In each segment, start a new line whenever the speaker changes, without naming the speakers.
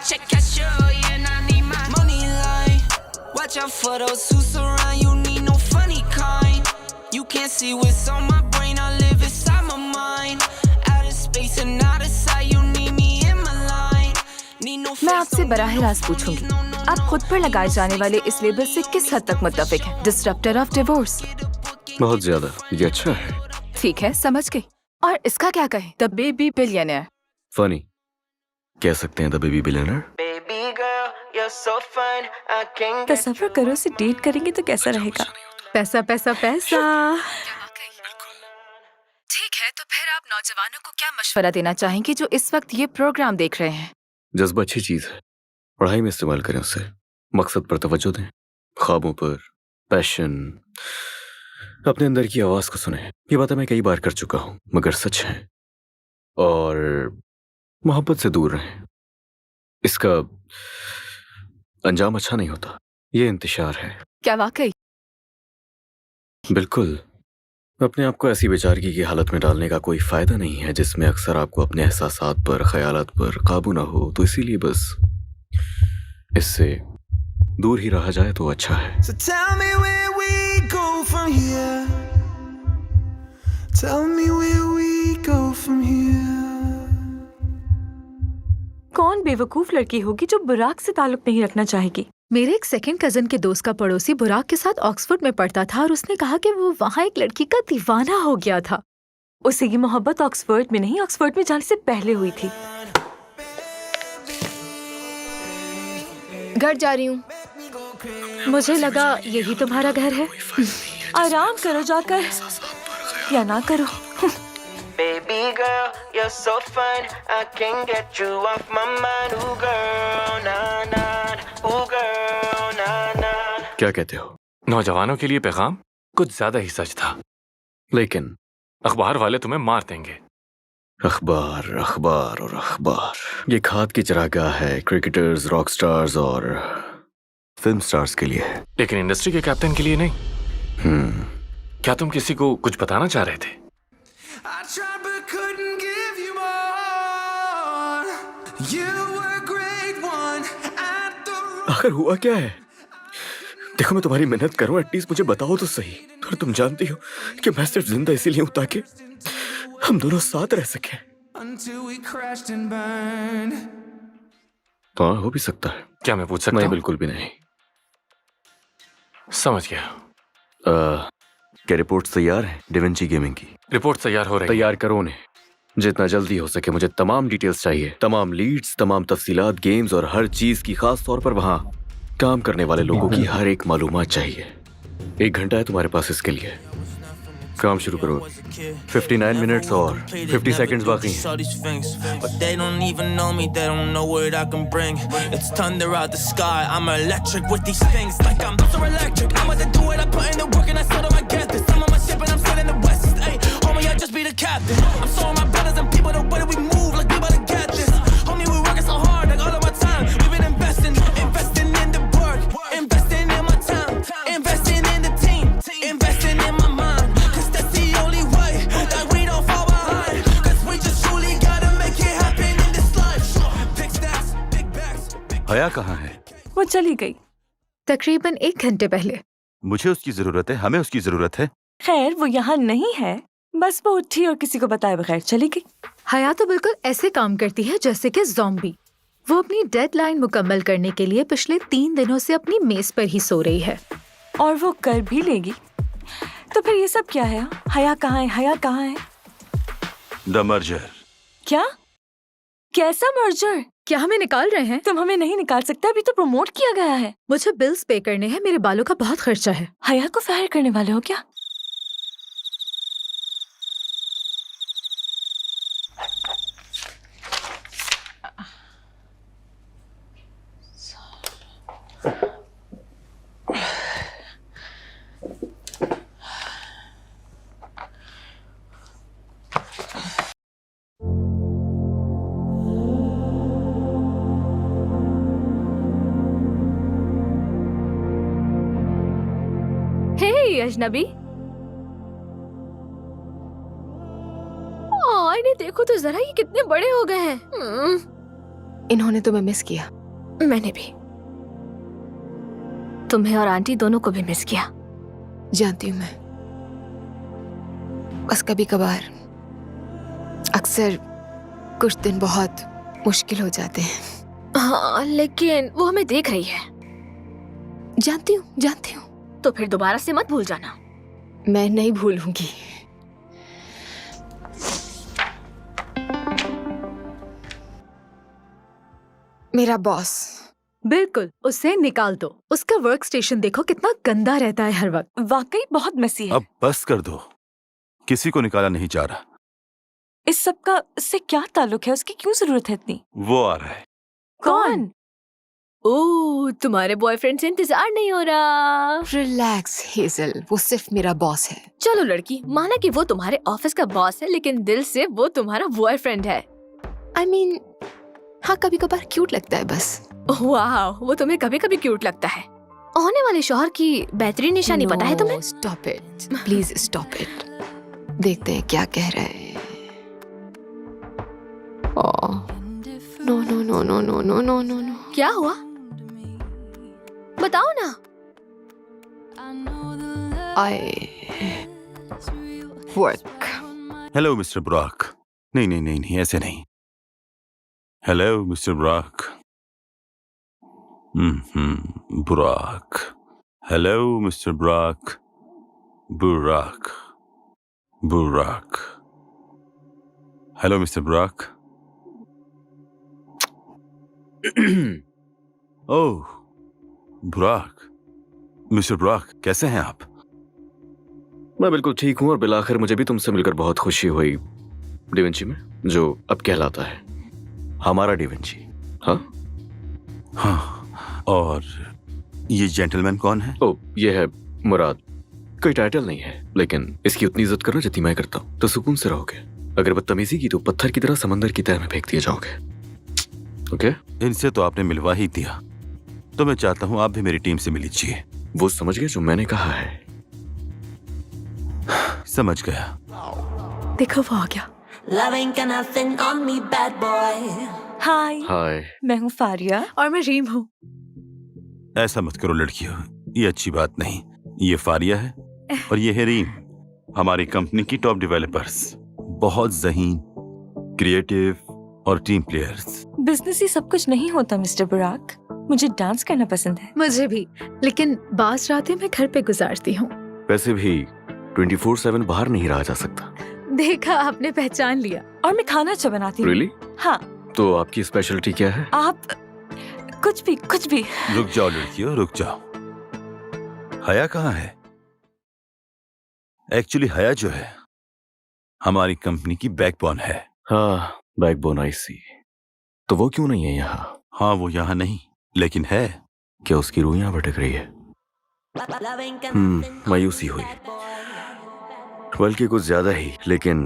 check cashier, yeah, I need my money line. Watch out for those who surround you, need no funny kind. You can't see what's on my brain, I live inside my mind. Out of space and out of sight, you need me in my line. Need no
मैं आपसे बराह रास्त पूछूंगी, आप खुद पर लगाए जाने वाले इस लेबल से किस हद तक मुत्तफिक हैं? Disruptor of divorce.
बहुत ज्यादा। ये अच्छा है।
ठीक है, समझ गई। और इसका क्या कहें? The baby billionaire.
फनी कह सकते हैं, द बेबी बिलियनर।
तसव्वुर करो से डेट करेंगे तो कैसा रहेगा? पैसा पैसा पैसा। ठीक है, तो फिर आप नौजवानों को क्या मशवरा देना चाहेंगे जो इस वक्त ये प्रोग्राम देख रहे हैं?
जज्बा अच्छी चीज है, पढ़ाई में इस्तेमाल करें उसे, मकसद पर तवज्जो दें, ख्वाबों पर, पैशन, अपने अंदर की आवाज को सुने। ये बातें मैं कई बार कर चुका हूं, मगर सच है। और मोहब्बत से दूर रहें, इसका अंजाम अच्छा नहीं होता। ये इंतशार है।
क्या वाकई?
बिल्कुल। अपने आप को ऐसी बेचारगी की हालत में डालने का कोई फायदा नहीं है जिसमें अक्सर आपको अपने एहसासात पर, ख्यालात पर काबू ना हो। तो इसीलिए बस इससे दूर ही रहा जाए तो अच्छा है।
So tell me where we go from here. Tell me where we go from here.
कौन बेवकूफ लड़की होगी जो बुराक से ताल्लुक नहीं रखना चाहेगी? मेरे एक सेकंड कजन के दोस्त का पड़ोसी बुराक के साथ ऑक्सफोर्ड में पढ़ता था और उसने कहा कि वो वहाँ एक लड़की का दीवाना हो गया था। उसे ये मोहब्बत ऑक्सफोर्ड में नहीं, ऑक्सफोर्ड में जाने से पहले हुई थी। घर जा रही हूँ। मुझे लगा यही तुम्हारा घर है। आराम करो जाकर, या ना करो।
Baby girl, you're so fine, I can't get you off my mind. Ooh girl, nah nah, ooh girl, nah nah.
क्या कहते हो?
नौजवानों के लिए पैगाम कुछ ज्यादा ही सच था,
लेकिन
अखबार वाले तुम्हें मार देंगे।
अखबार अखबार और अखबार ये खाद की चरागाह है क्रिकेटर्स, रॉक स्टार्स और फिल्म स्टार्स के लिए है,
लेकिन इंडस्ट्री के कैप्टन के लिए नहीं। क्या तुम किसी को कुछ बताना चाह रहे थे?
I tried but couldn't give you more. You were a great one at the
आखिर हुआ क्या है? देखो, मैं तुम्हारी मेहनत करूं, एटलीस्ट मुझे बताओ तो सही। और तुम जानती हो कि मैं सिर्फ जिंदा इसीलिए हूं ताकि हम दोनों साथ रह सकें।
until we crashed and burned.
हाँ, हो भी सकता है।
क्या मैं पूछ सकता
नहीं,
हूँ?
बिल्कुल भी नहीं।
समझ गया।
क्या रिपोर्ट्स तैयार हैं डिविंची गेमिंग की?
रिपोर्ट तैयार हो रही है।
तैयार करो उन्हें, जितना जल्दी हो सके। मुझे तमाम डिटेल्स चाहिए, तमाम लीड्स, तमाम तफसीलात, गेम्स और हर चीज की, खास तौर पर वहाँ काम करने वाले लोगों की हर एक मालूमात चाहिए। 1 घंटा है तुम्हारे पास इसके लिए। काम शुरू करो। 59 मिनट्स और 50 सेकंड्स बाकी हैं।
But they don't even know me, they don't know what I can bring. It's thunder out the sky, I'm electric with these things. Like I'm so electric, I'm about to do it, I put in the work and I still don't get this. I'm on my ship and I'm still in the west. Ay, homie, I just be the captain. I'm showing my brothers and people the way that we move, like we about to get this. Homie, we working so hard, like all of our time. We've been investing in the work, investing in my time, investing in the team, investing in my mind. Cause that's the only way that we don't fall behind. Cause we just truly gotta make it happen in this life. Big stacks, big bags, big
हया कहाँ है?
वो चली गई तकरीबन 1 घंटे पहले।
मुझे उसकी जरूरत है, हमें उसकी जरूरत है।
खैर, वो यहाँ नहीं है, बस वो उठी और किसी को बताए बगैर चली गई। हया तो बिल्कुल ऐसे काम करती है जैसे कि ज़ॉम्बी। वो अपनी डेडलाइन मुकम्मल करने के लिए पिछले 3 दिनों से अपनी मेज पर ही सो रही है, और वो कर भी लेगी। तो फिर ये सब क्या है? हया कहाँ है? हया कहाँ है?
The merger.
क्या? कैसा मर्जर? क्या हमें निकाल रहे हैं? तुम हमें नहीं निकाल सकते, अभी तो प्रमोट किया गया है। मुझे बिल्स पे करने हैं, मेरे बालों का बहुत खर्चा है। हया को फायर करने वाले हो क्या? अजनबी, इन्हें देखो तो जरा, ये कितने बड़े हो गए हैं।
इन्होंने तुम्हें मिस किया। मैंने भी तुम्हें और आंटी दोनों को भी मिस किया।
जानती हूँ मैं, बस कभी कभार अक्सर कुछ दिन बहुत मुश्किल हो जाते हैं।
हाँ, लेकिन वो हमें देख रही है।
जानती हूँ।
तो फिर दोबारा से मत भूल जाना।
मैं नहीं भूलूंगी। मेरा बॉस,
बिल्कुल, उसे निकाल दो। उसका वर्क स्टेशन देखो कितना गंदा रहता है हर वक्त।
वाकई बहुत मेसी है।
अब बस कर दो, किसी को निकाला नहीं जा रहा।
इस सब का इससे क्या ताल्लुक है? उसकी क्यों जरूरत है इतनी?
वो आ रहा है।
कौन?
ओह, तुम्हारे बॉयफ्रेंड से इंतजार नहीं हो रहा।
रिलैक्स हेजल, वो सिर्फ मेरा बॉस है।
चलो लड़की, माना कि वो तुम्हारे ऑफिस का बॉस है, लेकिन दिल से वो तुम्हारा बॉयफ्रेंड है।
I mean, हाँ, कभी कभार क्यूट लगता है बस।
वाह, वो तुम्हें कभी कभी क्यूट लगता है। होने वाले शौहर की बेहतरीन निशानी पता है तुम्हें?
Stop it, please stop it. देखते हैं क्या कह रहे हैं। No no no no no no no no no.
क्या हुआ? बताओ ना।
I work.
Hello mister Brock. नहीं नहीं नहीं नहीं, ऐसे नहीं। Hello mister Brock. Brock. Hello mister Brock. Burak. Burak. Hello mister Brock. Oh Brock. Mister Brock, कैसे हैं आप?
मैं बिल्कुल ठीक हूँ और बिलाखिर मुझे भी तुमसे मिलकर बहुत खुशी हुई डिविंची में, जो अब कहलाता है हमारा डिविंची। हाँ
हाँ, और ये जेंटलमैन कौन है?
ओ, ये है मुराद। कोई टाइटल नहीं है, लेकिन इसकी उतनी इज्जत करना जितनी मैं करता हूँ तो सुकून से रहोगे। अगर बदतमीजी की तो पत्थर की तरह समंदर की तह में फेंक दिए जाओगे। ओके?
इनसे तो आपने मिलवा ही दिया, तो मैं चाहता हूँ आप भी मेरी टीम से मिल लीजिए।
वो समझ गए जो मैंने कहा है?
समझ गया।
देखो वो आ गया।
Love ain't got nothing on me, bad boy.
हाय,
हाय।
मैं हूँ फारिया।
और मैं रीम हूँ।
ऐसा मत करो लड़कियों, ये अच्छी बात नहीं। ये फारिया है और ये है रीम, हमारी कंपनी की टॉप डेवलपर्स। बहुत ज़हीन, क्रिएटिव और टीम प्लेयर्स।
बिजनेस ही सब कुछ नहीं होता मिस्टर बुराक। मुझे डांस करना पसंद है।
मुझे भी, लेकिन बास रातें मैं घर पे गुजारती हूँ।
वैसे भी 24/7 बाहर नहीं रहा जा सकता।
देखा, आपने पहचान लिया।
और मैं खाना अच्छा बनाती हूँ।
Really?
हाँ।
तो आपकी स्पेशलिटी क्या है?
आप कुछ भी।
रुक जाओ लड़कियों, रुक जाओ। हया कहाँ है? एक्चुअली हया जो है हमारी कंपनी की बैकबोन है।
हाँ, बैकबोन, आई सी। तो वो क्यों नहीं है यहाँ?
हाँ, वो यहाँ नहीं, लेकिन है।
क्या उसकी रूह यहाँ भटक रही है? मायूसी हुई, बल्कि कुछ ज्यादा ही। लेकिन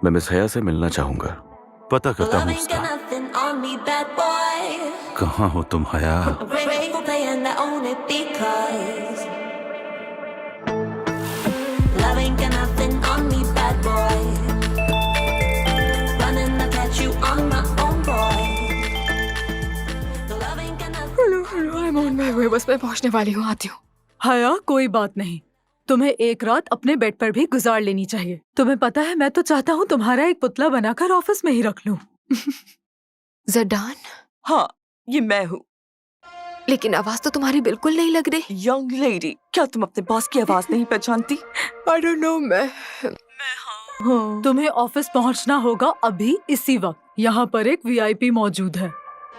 मैं मिस हया से मिलना चाहूंगा।
पता करता हूँ उसका। कहाँ हो तुम हया?
बस मैं पहुंचने वाली हूँ, आती हूँ।
हया, कोई बात नहीं। तुम्हें एक रात अपने बेड पर भी गुजार लेनी चाहिए। तुम्हें पता है, मैं तो चाहता हूँ तुम्हारा एक पुतला बनाकर ऑफिस में ही रख लूं।
जडान?
हाँ, ये मैं हूँ।
लेकिन आवाज तो तुम्हारी बिल्कुल नहीं लग रही।
यंग लेडी, क्या तुम अपने बॉस की आवाज नहीं पहचानती?
I don't know, मैं
हाँ।
तुम्हें ऑफिस पहुंचना होगा अभी, इसी वक्त। यहाँ पर एक VIP मौजूद है।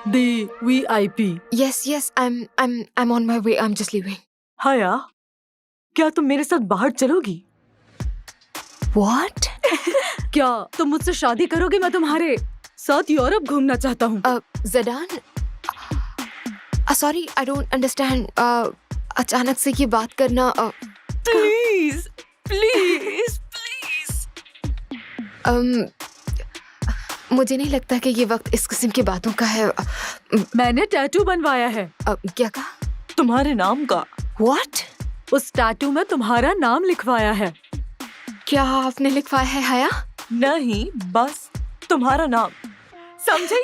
दी VIP।
Yes, I'm on my way. I'm just leaving.
हया, क्या तुम मेरे साथ बाहर चलोगी?
What?
क्या तुम मुझसे शादी करोगे? मैं तुम्हारे साथ यूरोप घूमना चाहता हूँ।
जडान, sorry, I don't understand. अचानक से ये बात करना।
प्लीज।
मुझे नहीं लगता कि ये वक्त इस किस्म की बातों का है।
मैंने टैटू बनवाया है।
क्या कहा?
तुम्हारे नाम का।
What?
उस टैटू में तुम्हारा नाम लिखवाया है।
क्या आपने लिखवाया है हया?
नहीं, बस तुम्हारा नाम। समझी?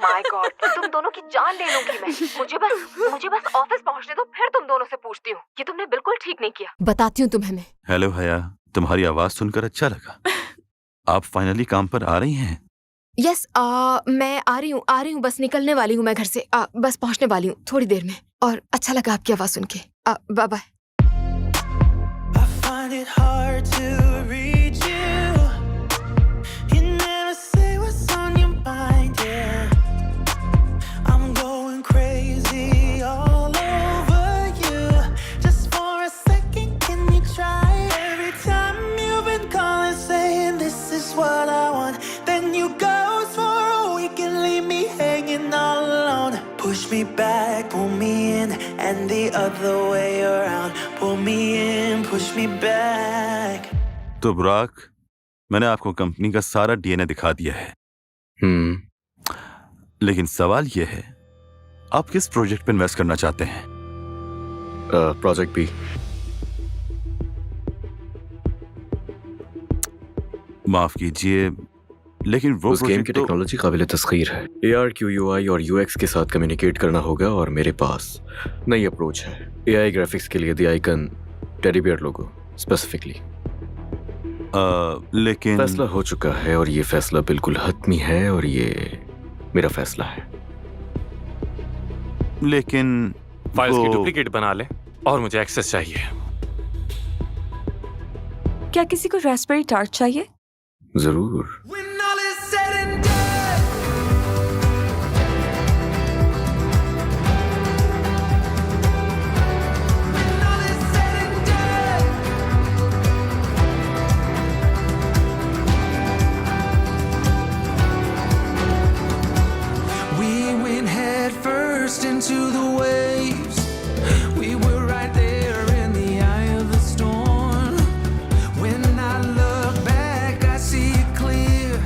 माय गॉड, तुम दोनों की जान ले लूंगी मैं। मुझे बस ऑफिस पहुंचने दो, फिर तुम दोनों से पूछती हूँ। ये तुमने बिल्कुल ठीक नहीं किया। बताती हूँ तुम्हें मैं।
हेलो हया, तुम्हारी आवाज सुनकर अच्छा लगा। आप फाइनली काम पर आ रही हैं?
यस, मैं आ रही हूँ, बस निकलने वाली हूँ मैं घर से। बस पहुंचने वाली हूँ थोड़ी देर में। और अच्छा लगा आपकी आवाज सुन के। Bye bye.
I find it hard to read you. You never say what's on your mind, yeah. I'm going crazy all over you. Just for a second, can you try? Every time you've been calling, saying this is what I want, then you ghost for a week and leave me hanging all alone. Push me back, pull me in, and the other way around. Pull me in, push me back.
तो बुराक, मैंने आपको company का सारा DNA दिखा दिया है। लेकिन सवाल यह है, आप किस प्रोजेक्ट पे इन्वेस्ट करना चाहते हैं?
Project B.
माफ कीजिए, लेकिन वो
उस गेम की टेक्नोलॉजी काबिल तस्खीर है। AR, QUI और UX के साथ कम्युनिकेट करना होगा और मेरे पास नई अप्रोच है। AI ग्राफिक्स के लिए the icon teddy bear logo specifically.
लेकिन
फैसला हो चुका है और ये फैसला बिल्कुल हतमी है और ये मेरा फैसला है।
लेकिन
फाइल्स की डुप्लीकेट बना ले और मुझे एक्सेस चाहिए।
क्या किसी को रास्पबेरी टार्ट चाहिए?
जरूर।
When all is said and done, when all is said and done, we went head first into the waves. We were right there in the eye of the storm. When I look back, I see it clear.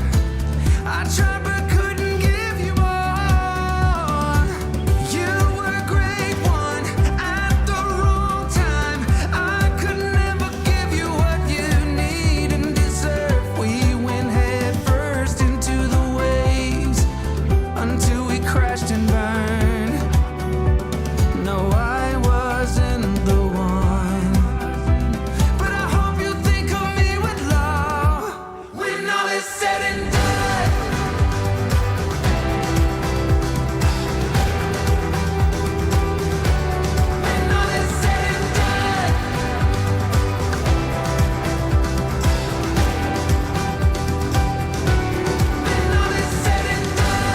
I tried but couldn't give you more. You were a great one at the wrong time. I could never give you what you need and deserve. We went head first into the waves until we crashed and burned. No, I wasn't the one, but I hope you think of me with love when all is said and done. When all is said and done. When all is said and done.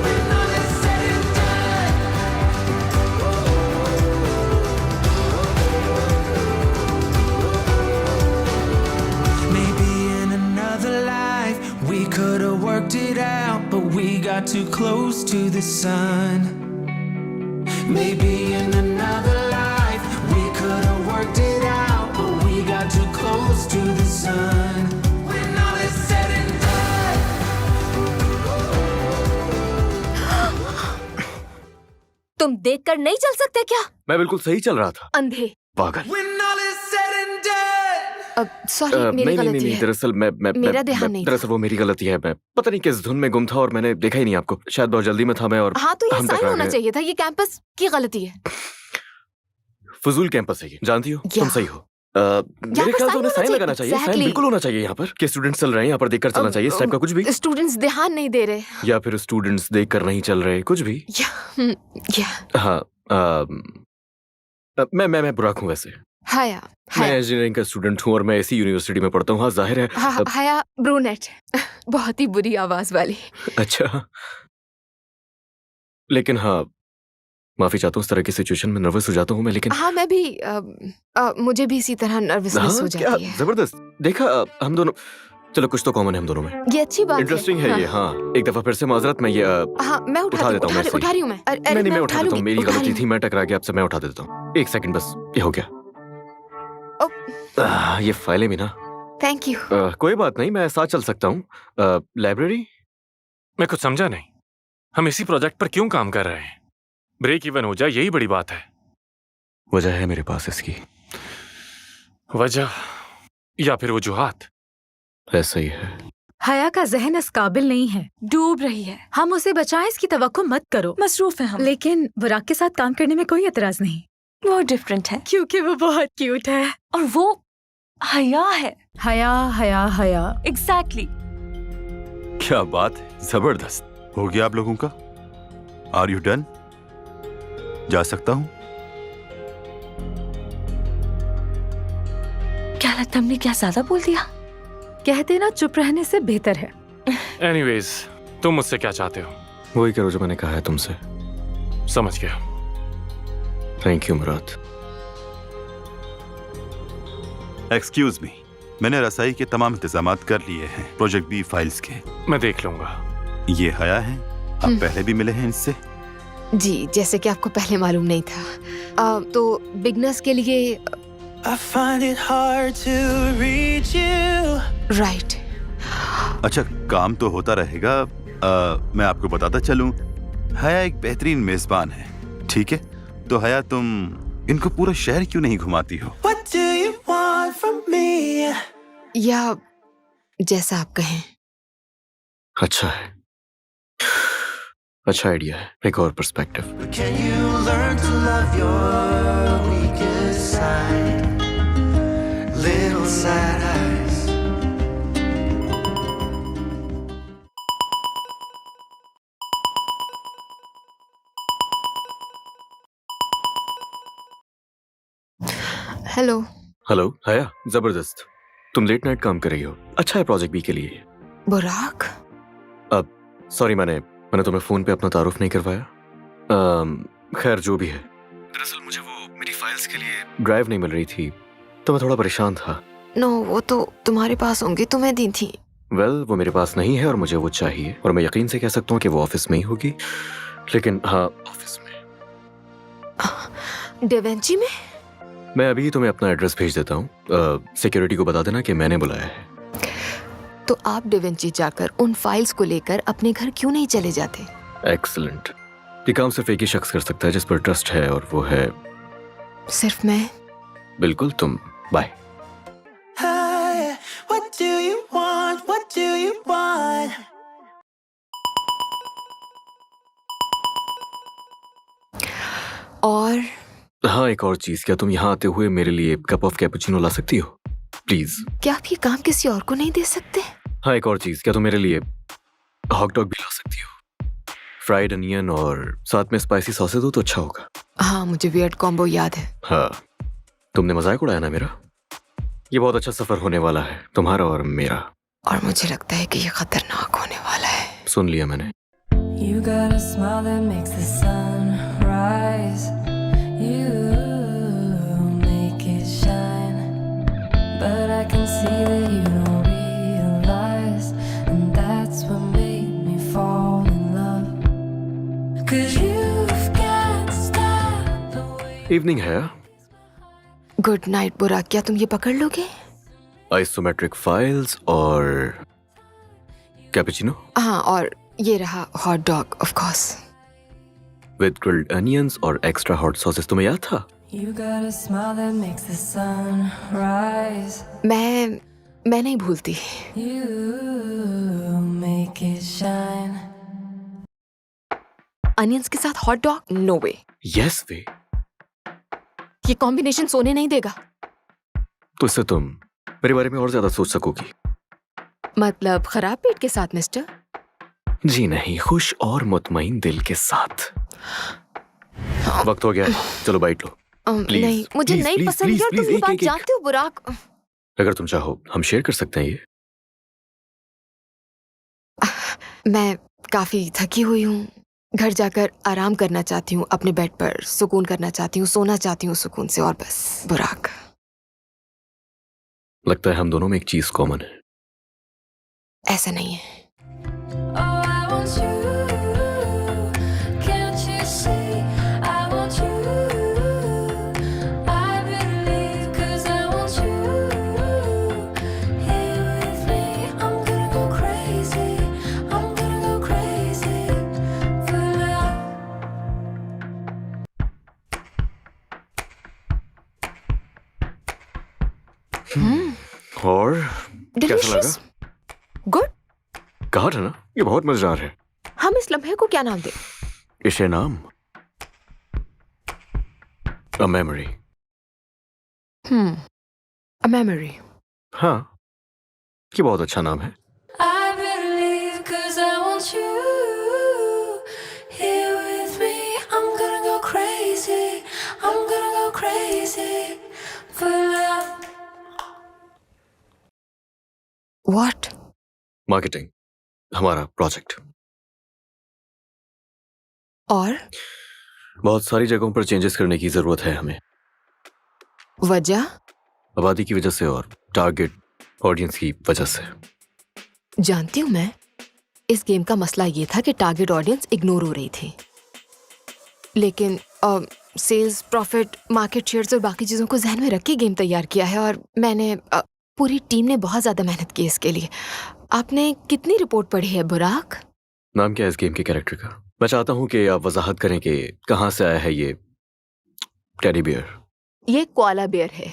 When all is said and done. Maybe in another life we could have worked it out, but we got too close to the sun. Maybe in another life we could have worked it out, but we got too close to the sun. When all is said and done.
तुम देखकर नहीं चल सकते क्या?
मैं बिल्कुल सही चल रहा था।
अंधे।
पागल।
When all is said and done.
Sorry, मेरी गलती
नहीं,
है।
दरअसल
मेरा ध्यान नहीं था।
दरअसल वो मेरी गलती है। मैं पता नहीं किस धुन में गुम था और मैंने देखा ही नहीं आपको। शायद बहुत जल्दी में था मैं और
हाँ, तो ये
हम
साइन
टकरा
होना
गए।
चाहिए था। ये कैंपस की गलती है।
फजूल कैंपस है ये, जानती हो? तुम सही हो। मेरे
पर
ख्याल से
sign
उन्हें
होना
साइन
चाहिए।
लगाना चाहिए। Sign
Exactly.
बिल्कुल होना चाहिए यहाँ पर। कि स्टूडेंट्स चल रहे हैं यहाँ पर, देखकर चलना चाहिए। इस टाइप का कुछ भी।
स्टूडेंट्स ध्यान नहीं दे रहे।
या फिर स्टूडेंट्स देखकर नहीं चल रहे, कुछ भी।
या
हाँ, मैं बुराक हूँ वैसे।
हाया,
मैं इंजीनियरिंग का स्टूडेंट हूँ और मैं इसी यूनिवर्सिटी में पढ़ता हूँ। हाँ, जाहिर है।
हाया ब्रूनेट, बहुत ही बुरी आवाज वाली।
अच्छा, लेकिन हाँ, माफी चाहता हूँ, इस तरह की सिचुएशन में नर्वस हो जाता हूँ मैं। लेकिन
हाँ, मैं भी मुझे भी इसी तरह नर्वसनेस हो जाती है।
जबरदस्त। देखा, हम दोनों, चलो कुछ तो कॉमन है हम दोनों में।
ये अच्छी बात है।
इंटरेस्टिंग है ये। हाँ, एक दफा फिर से माजरत, मैं ये
हाँ, मैं उठा देता हूँ। उठा रही हूँ मैं।
नहीं, मैं उठा देता हूँ। मेरी गलती थी, मैं टकरा गया आपसे। मैं उठा देता हूँ। एक सेकंड बस, ये हो गया। ये फाइलें भी ना।
Thank you.
कोई बात नहीं, मैं साथ चल सकता हूँ। लाइब्रेरी?
मैं कुछ समझा नहीं। हम इसी प्रोजेक्ट पर क्यों काम कर रहे हैं? ब्रेक इवन हो जाए, यही बड़ी बात है।
वजह है मेरे पास इसकी।
वजह? या फिर वजूहात?
ऐसा ही है।
हया का जहन इस काबिल नहीं है।
डूब रही है।
हम उसे बचाएं इसकी तवक्को मत करो।
मसरूफ है हम।
लेकिन बुराक के साथ काम करने में कोई एतराज नहीं,
वो डिफरेंट है
क्योंकि वो बहुत क्यूट है।
और वो हया है।
हया हया हया।
एग्जैक्टली।
क्या बात है, जबरदस्त। हो गया आप लोगों का? Are you done? जा सकता हूं?
क्या लगता हमने क्या ज्यादा बोल दिया?
कहते ना चुप रहने से बेहतर है।
एनीवेज, तुम मुझसे क्या चाहते हो?
वही करो जो मैंने कहा है तुमसे।
समझ गया।
Thank you Murad.
Excuse me, मैंने रसाई के तमाम इंतजामात कर लिए हैं प्रोजेक्ट बी फाइल्स के।
मैं देख लूंगा।
ये हया है, आप पहले भी मिले हैं इनसे?
जी, जैसे कि आपको पहले मालूम नहीं था। तो बिगनर्स के लिए
I find it hard to reach you.
Right.
अच्छा, काम तो होता रहेगा। मैं आपको बताता चलूं, हया एक बेहतरीन मेजबान है, ठीक है? तो हया, तुम इनको पूरा शहर क्यों नहीं घुमाती हो?
What do you want from me?
या जैसा आप कहें।
अच्छा है, अच्छा आइडिया है। एक और perspective.
Can you learn to love your weakest side? Little sad eyes.
Hello.
Hello हया, जबरदस्त। तुम लेट नाइट काम कर रही हो। अच्छा है प्रोजेक्ट बी के लिए।
बुराक।
अब सॉरी, मैंने तुम्हें फोन पे अपना तारुफ नहीं करवाया। खैर जो भी है, दरअसल मुझे वो मेरी फाइल्स के लिए ड्राइव नहीं मिल रही थी, तो मैं थोड़ा परेशान था।
नो, वो तो तुम्हारे पास होंगी, तुम्हें दी थी।
वेल, वो मेरे पास नहीं है और मुझे वो चाहिए, और मैं यकीन से कह सकता हूँ कि वो ऑफिस में ही होगी। लेकिन हाँ, ऑफिस में।
डेवेंची में?
मैं अभी तुम्हें अपना एड्रेस भेज देता हूँ। सिक्योरिटी को बता देना कि मैंने बुलाया है।
तो आप डेवेंची जाकर उन फाइल्स को लेकर अपने घर क्यों नहीं चले जाते?
एक्सीलेंट। ये काम सिर्फ एक ही शख्स कर सकता है जिस पर ट्रस्ट है, और वो है
सिर्फ मैं।
बिल्कुल तुम। Bye.
Hi, what do you want? What do you want?
और
हाँ, एक और चीज, क्या तुम यहाँ आते हुए मेरे लिए कप ऑफ कैपुचिनो ला सकती हो प्लीज?
क्या आप ये काम किसी और को नहीं दे सकते?
हाँ, एक और चीज, क्या तुम मेरे लिए हॉट डॉग भी ला सकती हो? फ्राइड अनियन और साथ में स्पाइसी सॉसेज हो तो अच्छा होगा।
हाँ, मुझे वियर्ड कॉम्बो याद है।
हाँ, तुमने मजाक उड़ाया ना मेरा। ये बहुत अच्छा सफर होने वाला है, तुम्हारा और मेरा।
और मुझे लगता है कि ये खतरनाक होने वाला है।
सुन लिया मैंने।
You got a smile that makes the sun rise. You make it shine. But I can see that you don't realize. And that's what made me fall in love. 'Cause you've got style the way.
Evening है।
Good night बुराक, क्या तुम ये पकड़ लोगे?
Isometric files और cappuccino
हाँ, और ये रहा hot dog of course.
With grilled onions और एक्स्ट्रा हॉट सॉसेस। तुम्हें याद था?
You got a smile that makes the sun rise.
मैं नहीं भूलती।
You make it shine.
Onions के साथ हॉट डॉग? नो वे।
यस वे।
ये कॉम्बिनेशन सोने नहीं देगा।
तो इससे तुम मेरे बारे में और ज्यादा सोच सकोगी।
मतलब खराब पेट के साथ मिस्टर?
जी नहीं, खुश और मुतमईन दिल के साथ। वक्त हो गया, चलो बाइट लो। Please,
नहीं, मुझे
please,
नहीं
please,
पसंद
please,
यार, तुम
please,
ये
एक-
बात
एक- एक।
जानते हो बुराक।
अगर तुम चाहो हम शेयर कर सकते हैं ये।
मैं काफी थकी हुई हूँ, घर जाकर आराम करना चाहती हूँ, अपने बेड पर सुकून करना चाहती हूँ, सोना चाहती हूँ सुकून से, और बस। बुराक,
लगता है हम दोनों में एक चीज कॉमन है।
ऐसा नहीं है।
Oh, I want you. Can't you see? I want you. I believe 'cause I want you. Here with me, I'm gonna go crazy. I'm gonna go crazy for love.
और कैसा
डिलीशियस,
लगा?
Good.
कहा था ना, ये बहुत मजेदार है।
हम इस लम्हे को क्या नाम दें?
इसे नाम अ मेमोरी।
A memory.
हाँ, ये बहुत अच्छा नाम है।
I better leave 'cause I want you here with me. I'm gonna go crazy. I'm gonna go crazy for love.
What?
Marketing, हमारा प्रोजेक्ट।
और
बहुत सारी जगहों पर चेंजेस करने की जरूरत है हमें।
वजह?
आबादी की वजह से और टारगेट ऑडियंस की वजह से।
जानती हूँ मैं, इस गेम का मसला ये था कि टारगेट ऑडियंस इग्नोर हो रही थी, लेकिन सेल्स, प्रॉफिट, मार्केट शेयर्स और बाकी चीज़ों को जहन में रख के गेम तैयार किया है। और मैंने पूरी टीम ने बहुत ज़्यादा मेहनत की इसके लिए। आपने कितनी रिपोर्ट पढ़ी है बुराक?
नाम क्या है इस गेम के कैरेक्टर का? मैं चाहता हूँ कि आप वजाहत करें कि कहाँ से आया है ये टेडी बियर।
ये कोआला बेयर है,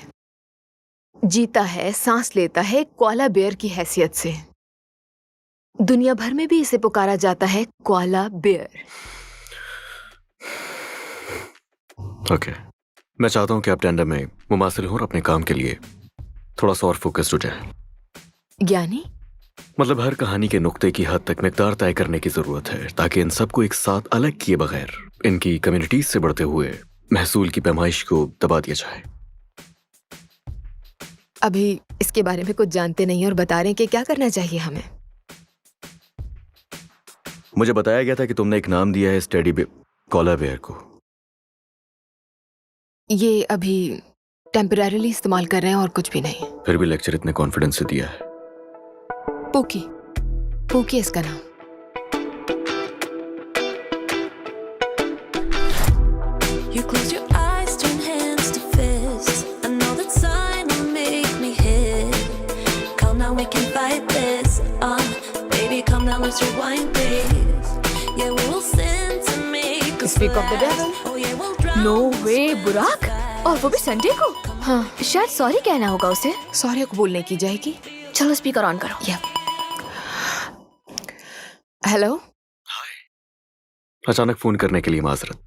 जीता है, सांस लेता है कोआला बेयर की हैसियत से। दुनिया भर में भी इसे पुकारा जाता है कोआला बेयर।
ओके, मैं चाहता हूँ कि आप टेंडर में मुमासिल हो और अपने काम के लिए थोड़ा सा और फोकस्ड हो जाए।
यानी
मतलब हर कहानी के नुक्ते की हद तक मिकदार तय करने की जरूरत है, ताकि इन सबको एक साथ अलग किए बगैर इनकी कम्युनिटीज से बढ़ते हुए महसूल की पैमाइश को दबा दिया जाए।
अभी इसके बारे में कुछ जानते नहीं और बता रहे हैं कि क्या करना चाहिए हमें।
मुझे बताया गया था कि तुमने एक नाम दिया है इस टेडी कोआला बेयर को।
ये अभी टेम्परेरीली इस्तेमाल कर रहे हैं और कुछ भी नहीं।
फिर भी लेक्चर इतने कॉन्फिडेंस से दिया है।
पोकी, पोकी इसका नाम।
You close your eyes, turn hands to fists. I know that sign will make me hit. Come now, we can fight this. Baby, come now, let's rewind this. Yeah, we'll sin to make us
Speak of the devil.
Oh yeah, we'll drown.
No way Burak, और वो भी Sunday को।
हाँ,
शायद sorry कहना होगा उसे।
Sorry कबूल नहीं की जाएगी।
चलो स्पीकर ऑन करो।
या हेलो।
अचानक फोन करने के लिए माजरत।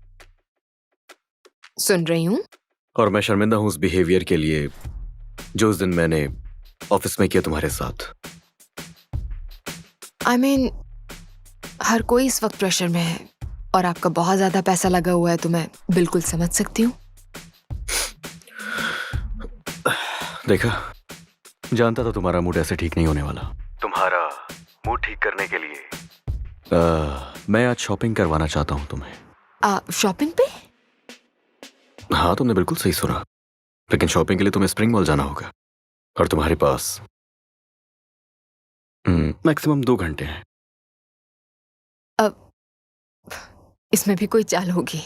सुन रही हूँ।
और मैं शर्मिंदा हूँ उस बिहेवियर के लिए जो उस दिन मैंने ऑफिस में किया तुम्हारे साथ।
I mean, हर कोई इस वक्त प्रेशर में है और आपका बहुत ज्यादा पैसा लगा हुआ है, तो मैं बिल्कुल समझ सकती हूँ।
देखा, जानता था तुम्हारा मूड ऐसे ठीक नहीं होने वाला। तुम्हारा मूड ठीक करने के लिए मैं आज शॉपिंग करवाना चाहता हूँ तुम्हें।
शॉपिंग पे?
हाँ, तुमने बिल्कुल सही सुना, लेकिन शॉपिंग के लिए तुम्हें स्प्रिंग मॉल जाना होगा और तुम्हारे पास मैक्सिमम 2 घंटे हैं।
अब इसमें भी कोई चाल होगी?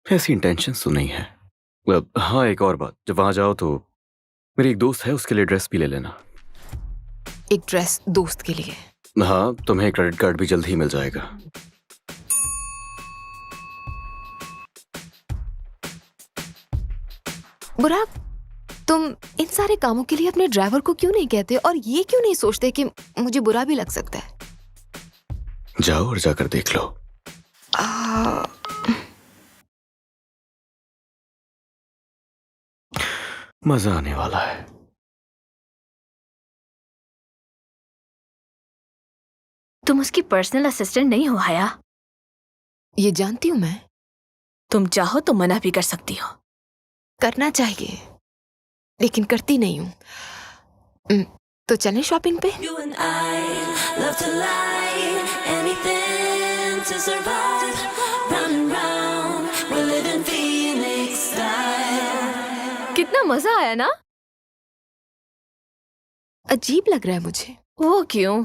ऐसी इंटेंशंस तो नहीं है। हाँ, एक और बात, जब वहां जाओ तो मेरी एक दोस्त है, उसके लिए ड्रेस भी ले लेना।
एक ड्रेस दोस्त के लिए?
हाँ, तुम्हें क्रेडिट कार्ड भी जल्द ही मिल जाएगा।
बुराक, तुम इन सारे कामों के लिए अपने ड्राइवर को क्यों नहीं कहते और ये क्यों नहीं सोचते कि मुझे बुरा भी लग सकता है?
जाओ और जाकर देख लो। मजा आने वाला है।
तुम उसकी पर्सनल असिस्टेंट नहीं हो हया।
ये जानती हूँ मैं।
तुम चाहो तो मना भी कर सकती हो।
करना चाहिए, लेकिन करती नहीं हूँ। तो चलें शॉपिंग पे?
You and I love to lie, anything to survive. Round and round, we're living Phoenix style.
कितना मजा आया ना?
अजीब लग रहा है मुझे।
वो क्यों?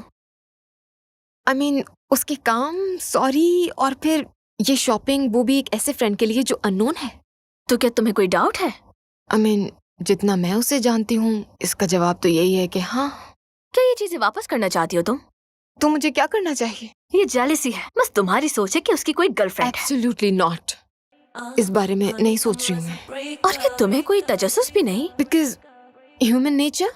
I mean, उसके काम, सॉरी, और फिर ये शॉपिंग, वो भी एक ऐसे फ्रेंड के लिए जो अननोन है।
तो क्या तुम्हें कोई डाउट है?
I mean, जितना मैं उसे जानती हूँ, इसका जवाब तो यही है कि हाँ।
क्या ये चीजें वापस करना चाहती हो तुम?
तो मुझे क्या करना चाहिए?
ये जेलसी है, बस तुम्हारी सोच है कि उसकी कोई गर्लफ्रेंड है।
Absolutely not. इस बारे में नहीं सोच रही हूँ मैं,
और क्या तुम्हें कोई तजस्सुस भी नहीं?
Because human nature.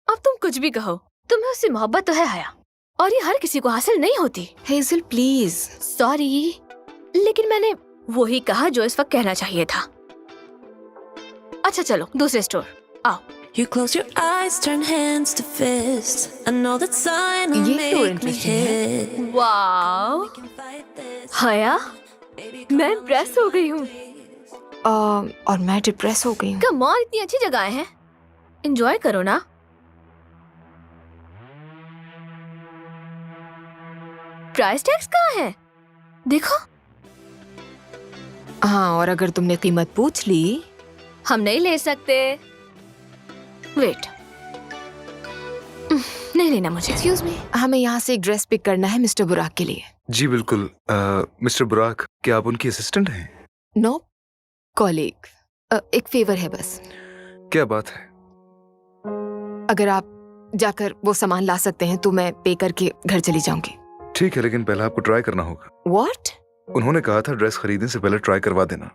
अब तुम कुछ भी कहो, तुम्हें उससे मोहब्बत तो है हया, और ये हर किसी को हासिल नहीं होती।
Hazel please.
सॉरी, लेकिन मैंने वही कहा जो इस वक्त कहना चाहिए था। अच्छा चलो दूसरे स्टोर आओ।
You close your eyes, turn hands to fists. I know that sign will
ये तो
make me
interesting है।
hit.
वाओ हया, मैं इम्प्रेस हो गई हूँ।
और मैं डिप्रेस हो गई हूँ।
कम ऑन, इतनी अच्छी जगह है, एंजॉय करो ना। प्राइस टैग्स कहाँ है? देखो।
हाँ, और अगर तुमने कीमत पूछ ली।
हम नहीं ले सकते। वेट, नहीं लेना मुझे।
एक्सक्यूज मी, हमें यहाँ से एक ड्रेस पिक करना है मिस्टर बुराक के लिए।
जी बिल्कुल। मिस्टर बुराक, क्या आप उनकी असिस्टेंट हैं?
No, colleague. एक फेवर है बस।
क्या बात है?
अगर आप जाकर वो सामान ला सकते हैं तो मैं पे करके घर चली जाऊंगी।
ठीक है, लेकिन पहले आपको ट्राई करना होगा।
What?
उन्होंने कहा था ड्रेस खरीदने से पहले ट्राई करवा देना।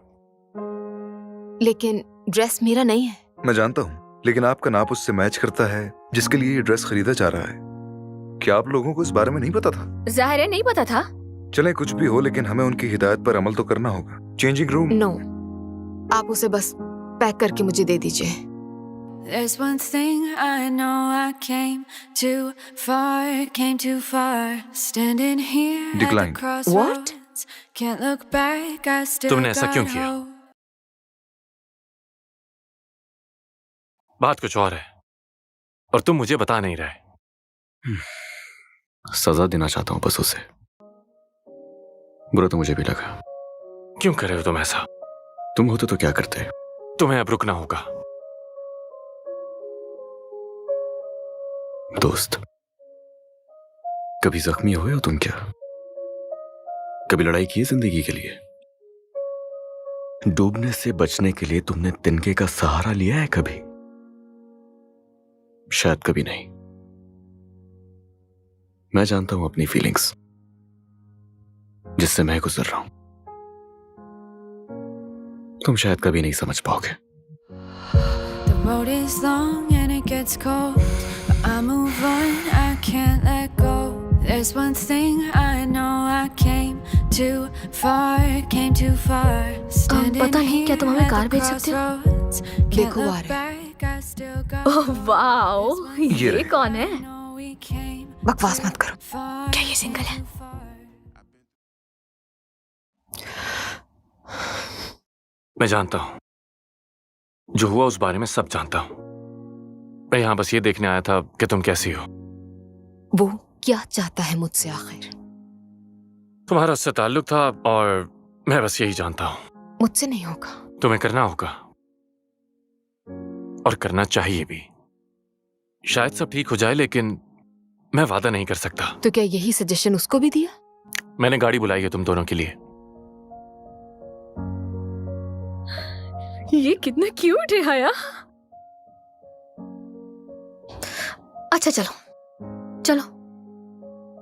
लेकिन ड्रेस मेरा नहीं है।
मैं जानता हूँ, लेकिन आपका नाप उससे मैच करता है जिसके लिए ये ड्रेस खरीदा जा रहा है। क्या आप लोगों को इस बारे में नहीं पता था?
जाहिर है नहीं पता था।
चले कुछ भी हो, लेकिन हमें उनकी हिदायत पर अमल तो करना होगा। Changing room.
नो, आप उसे बस पैक करके मुझे दे दीजिए।
There's one thing I know, I came too far, standing here at the
Decline.
crossroads. Can't look back, I still
तुमने ऐसा क्यों
got
किया?
hope.
बात कुछ और है, और तुम मुझे बता नहीं रहे।
सजा देना चाहता हूं बस उसे। बुरा तो मुझे भी लगा।
क्यों कर रहे हो तुम ऐसा?
तुम होते तो क्या करते?
तुम्हें अब रुकना होगा।
दोस्त, कभी जख्मी हुए हो तुम क्या? कभी लड़ाई की है जिंदगी के लिए? डूबने से बचने के लिए तुमने तिनके का सहारा लिया है कभी? शायद कभी नहीं। मैं जानता हूं अपनी फीलिंग्स, जिससे मैं गुजर रहा हूं। तुम शायद कभी नहीं समझ पाओगे।
The road is long and it gets cold, but I move on, I can't let go. There's one thing I know, I came too far, standing
पता नहीं, क्या तुम हमें
here
कार
at
भेज
the
सकते हो?
crossroads.
देखो
Can't
uh
look
रहे
back, I still got
oh wow, ये
रहे।
कौन है?
know we came
बकवास मत करो।
far.
क्या ये सिंगल है?
मैं जानता हूं, जो हुआ उस बारे में सब जानता हूं। मैं यहां बस ये देखने आया था कि तुम कैसी हो।
वो क्या चाहता है मुझसे आखिर?
तुम्हारा उससे ताल्लुक था, और मैं बस यही जानता हूं।
मुझसे नहीं होगा।
तुम्हें करना होगा, और करना चाहिए भी। शायद सब ठीक हो जाए, लेकिन मैं वादा नहीं कर सकता।
तो क्या यही सजेशन उसको भी दिया?
मैंने गाड़ी बुलाई है तुम दोनों के लिए।
ये कितना क्यूट है हया। अच्छा चलो चलो।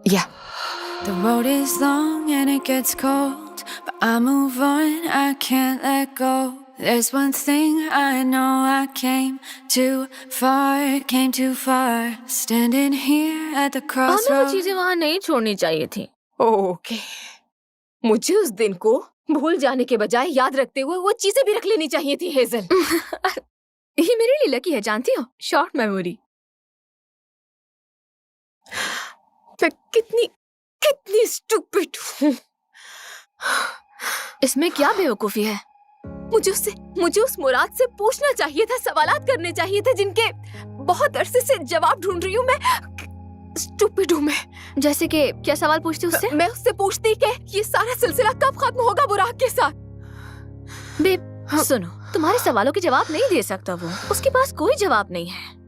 या
The road is long and it gets cold, but I move on, I can't let go. There's one thing I know, I came too far, standing here at the
हमें वो
crossroads.
चीजें वहां नहीं छोड़नी चाहिए थी।
ओके, मुझे उस दिन को भूल जाने के बजाय याद रखते हुए वो चीजें भी रख लेनी चाहिए थी हेजल।
ये मेरे लिए लकी है, जानती हो, शॉर्ट मेमोरी।
मैं कितनी स्टूपिड हूँ।
इसमें क्या बेवकूफी है?
मुझे उस मुराद से पूछना चाहिए था, सवालात करने चाहिए थे जिनके बहुत अरसे से जवाब ढूंढ रही हूँ मैं। स्टूपिड हूँ मैं।
जैसे कि क्या सवाल पूछती उससे?
मैं उससे पूछती कि ये सारा सिलसिला कब खत्म होगा बुराक के साथ।
बेब सुनो, तुम्हारे सवालों के जवाब नहीं दे सकता वो, उसके पास कोई जवाब नहीं है।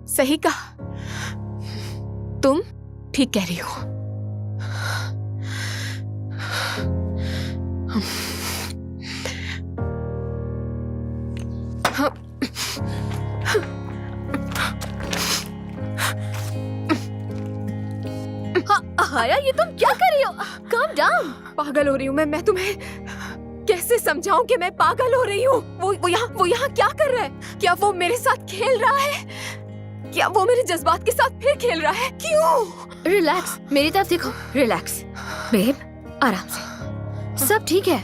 सही कहा, तुम ठीक कह रही हो।
हाया, ये तुम क्या कर रही हो? Calm down.
पागल हो रही हूँ मैं तुम्हें कैसे समझाऊं कि मैं पागल हो रही हूँ? वो यहाँ क्या कर रहा है? क्या वो मेरे साथ खेल रहा है? क्या वो मेरे जज्बात के साथ फिर खेल रहा है? क्यों?
रिलैक्स, मेरी तरफ देखो। रिलैक्स बेब, आराम से, सब ठीक है।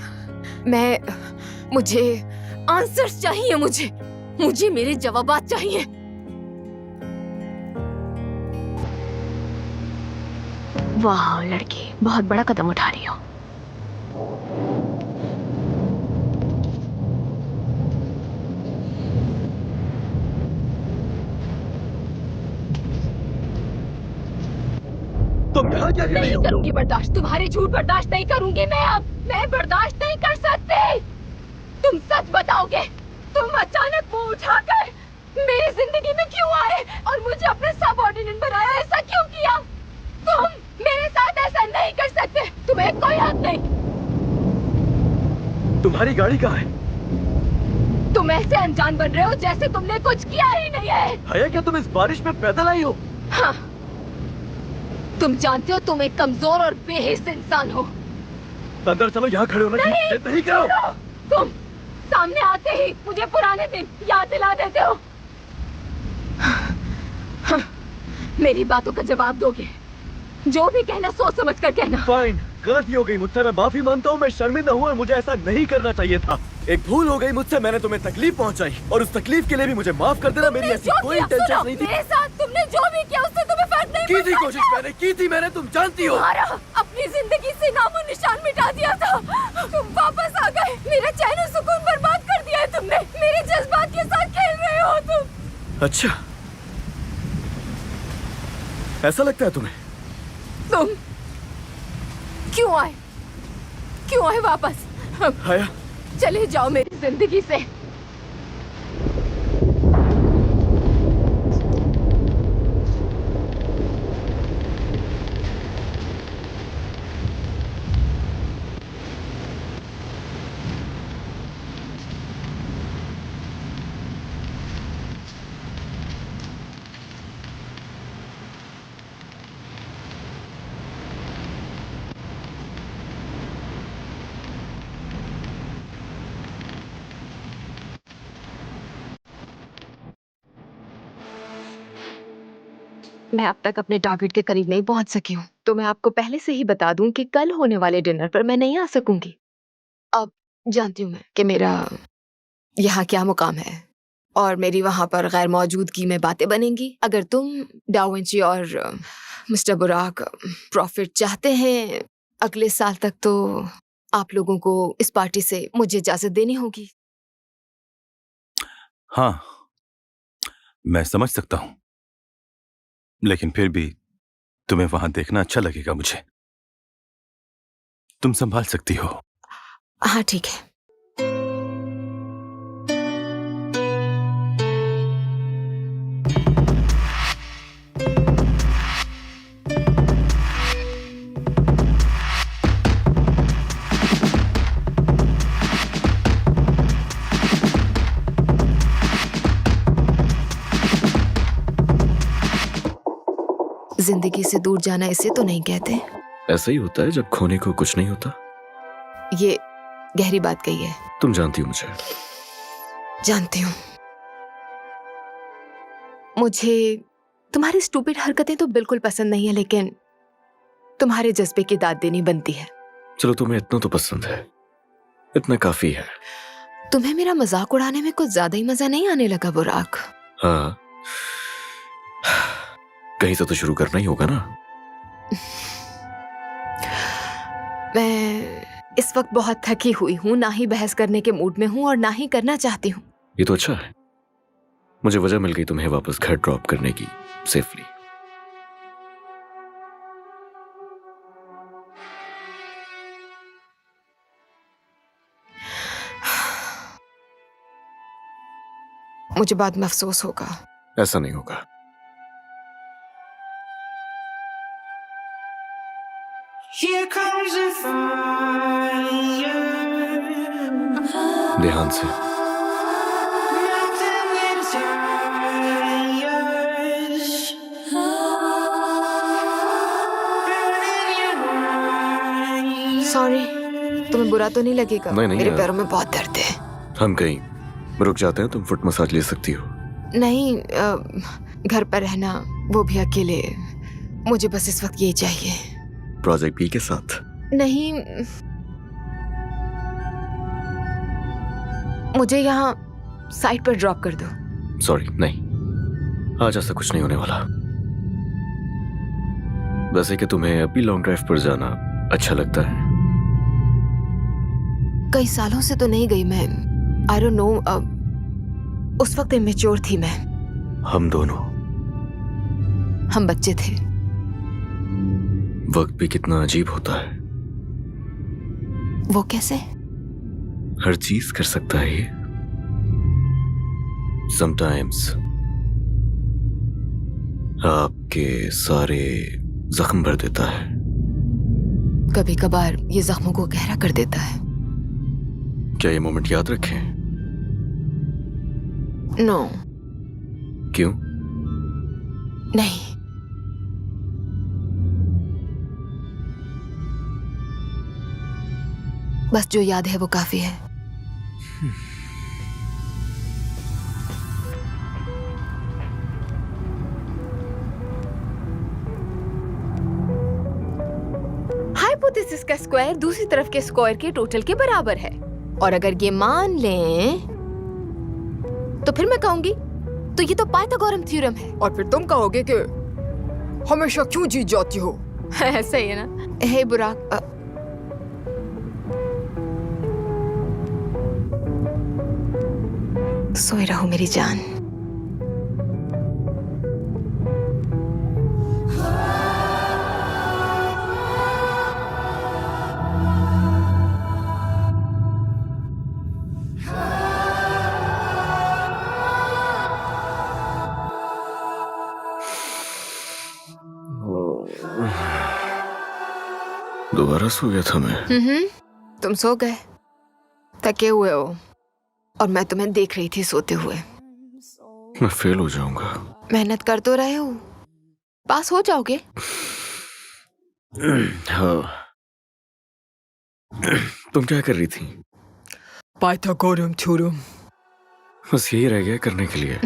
मुझे आंसर्स चाहिए। मुझे मेरे जवाबात चाहिए।
वाह लड़की, बहुत बड़ा कदम उठा रही हो।
तुम यहाँ क्या कर रही
नहीं
हो?
करूंगी बर्दाश्त, तुम्हारे झूठ बर्दाश्त नहीं करूंगी मैं अब। मैं बर्दाश्त नहीं कर सकती। तुम सच बताओगे? तुम अचानक मुंह उठाकर मेरी जिंदगी में क्यों आए और मुझे अपने सबऑर्डिनेट बनाया? ऐसा क्यों किया? तुम मेरे साथ ऐसा नहीं कर सकते। तुम्हें कोई हक नहीं।
तुम्हारी गाड़ी कहाँ है?
तुम ऐसे अनजान बन रहे हो जैसे तुमने कुछ किया ही नहीं है।
हया, क्या तुम इस बारिश में पैदल आई हो?
हाँ, तुम जानते हो तुम एक कमजोर और बेहिस इंसान हो।
अंदर चलो, यहाँ खड़े होना नहीं करो।
तुम सामने आते ही मुझे पुराने दिन याद दिला देते हो। मेरी बातों का जवाब दोगे? जो भी कहना सोच समझ कर कहना।
फाइन, गलती हो गई मुझसे, मैं माफी मानता हूँ। मैं शर्मिंदा हूँ और मुझे ऐसा नहीं करना चाहिए था। एक भूल हो गई मुझसे, मैंने तुम्हें तकलीफ पहुँचाई और उस तकलीफ के लिए भी मुझे माफ कर देना। मेरी ऐसी कोई इंटेंशन नहीं थी।
मेरे साथ तुमने जो भी किया उससे तुम्हें फर्क नहीं
की थी कोशिश, की थी मैंने, तुम जानती हो।
अपनी जिंदगी से नामो निशान मिटा दिया था। तुम वापस आ गए, मेरा चैन और सुकून बर्बाद कर दिया है तुमने। मेरे जज्बात के साथ खेल रहे हो तुम।
अच्छा, ऐसा लगता है तुम्हें?
तुम क्यों आए वापस?
हया,
चले जाओ मेरी जिंदगी से। मैं अब तक अपने टारगेट के करीब नहीं पहुंच सकी हूँ, तो मैं आपको पहले से ही बता दूं कि कल होने वाले डिनर पर मैं नहीं आ सकूंगी। अब जानती हूँ मैं कि मेरा यहाँ क्या मुकाम है और मेरी वहां पर गैर मौजूदगी में बातें बनेंगी। अगर तुम, डाविंची और मिस्टर बुराक प्रॉफिट चाहते हैं अगले साल तक, तो आप लोगों को इस पार्टी से मुझे इजाजत देनी होगी।
हाँ, मैं समझ सकता हूँ, लेकिन फिर भी तुम्हें वहां देखना अच्छा लगेगा मुझे। तुम संभाल सकती हो।
हाँ ठीक है। जिंदगी से दूर जाना इसे तो नहीं कहते।
ऐसा ही होता है जब खोने को कुछ नहीं होता।
ये गहरी बात कही है।
तुम जानती हो मुझे।
जानती हूँ। मुझे तुम्हारी स्टूपिड हरकतें तो बिल्कुल पसंद नहीं है, लेकिन तुम्हारे जज्बे की दाद देनी बनती है।
चलो, तुम्हें इतना तो पसंद है, इतना काफी है।
तुम्हें मेरा मजाक उड़ाने में कुछ ज्यादा ही मजा नहीं आने लगा बुराक?
हाँ, कहीं से तो शुरू करना ही होगा ना।
मैं इस वक्त बहुत थकी हुई हूँ, ना ही बहस करने के मूड में हूँ और ना ही करना चाहती हूँ।
ये तो अच्छा है, मुझे वजह मिल गई तुम्हें वापस घर ड्रॉप करने की, सेफली।
मुझे बाद में अफसोस होगा।
ऐसा नहीं होगा।
Here comes the fire.
ध्यान से।
Melting your tires. Burning
बुरा तो नहीं लगेगा?
नहीं,
मेरे
यार।
पैरों में बहुत दर्द है।
हम कहीं रुक जाते हैं, तुम फुट मसाज ले सकती हो।
नहीं, घर पर रहना, वो भी अकेले। मुझे बस इस वक्त यही चाहिए।
प्रोजेक्ट बी के साथ।
नहीं, मुझे यहाँ साइड पर ड्रॉप कर दो।
सॉरी, नहीं, आज ऐसा कुछ नहीं होने वाला। वैसे कि तुम्हें अभी लॉन्ग ड्राइव पर जाना अच्छा लगता है।
कई सालों से तो नहीं गई मैं। आई डोंट नो, उस वक्त इमेच्योर थी मैं।
हम दोनों,
हम बच्चे थे।
वक्त भी कितना अजीब होता है।
वो कैसे?
हर चीज कर सकता है ये। समटाइम्स आपके सारे जख्म भर देता है।
कभी कभार ये जख्मों को गहरा कर देता है।
क्या ये मोमेंट याद रखें?
नो।
क्यों?
नहीं। बस जो याद है वो काफी है। हाइपोथेसिस का स्क्वायर दूसरी तरफ के स्क्वायर के टोटल के बराबर है, और अगर ये मान लें तो फिर मैं कहूंगी तो ये तो पाइथागोरम थ्योरम है, और फिर तुम कहोगे कि हमेशा क्यों जीत जाती हो। ऐसा ही है ना? हे बुराक, सोए रहो मेरी जान।
दोबारा सो गया था मैं।
तुम सो गए, थके हुए हो, और मैं तुम्हें देख रही थी सोते हुए।
मैं फेल हो जाऊंगा।
मेहनत कर तो रहे हो, पास हो जाओगे।
हाँ। तुम क्या कर रही थी?
पाइथागोरम थ्योरम।
बस यही रह गया करने के लिए।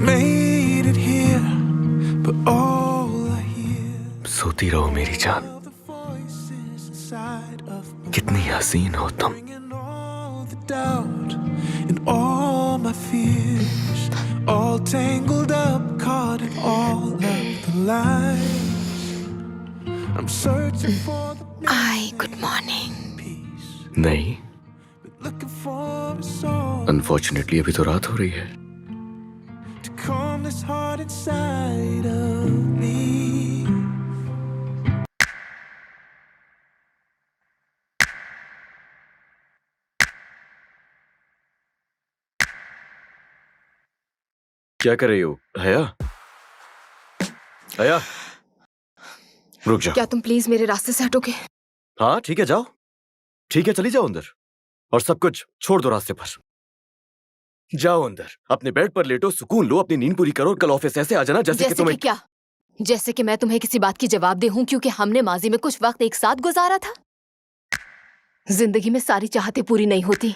Made it here, but all I hear
सोती रहो मेरी जान।
are the voices inside of my
कितनी हसीन हो तुम।
and all the doubt and all my fears, all tangled up, caught in all of the lies. I'm searching for the
I good morning.
peace,
नहीं,
but looking for a soul
unfortunately अभी तो रात हो रही है।
to calm this heart inside of me.
क्या कर रही हो हया? हया, रुक जाओ।
क्या तुम प्लीज मेरे रास्ते से हटोगे?
हाँ ठीक है, जाओ। ठीक है, चली जाओ अंदर, और सब कुछ छोड़ दो रास्ते पर। जाओ अंदर, अपने बेड पर लेटो, सुकून लो, अपनी नींद पूरी करो, और कल ऑफिस ऐसे आ जाना जैसे कि
जैसे
तुम्हें।
कि क्या? जैसे कि मैं तुम्हें किसी बात की जवाबदेह हूं क्योंकि हमने माजी में कुछ वक्त एक साथ गुजारा था। जिंदगी में सारी चाहतें पूरी नहीं होती।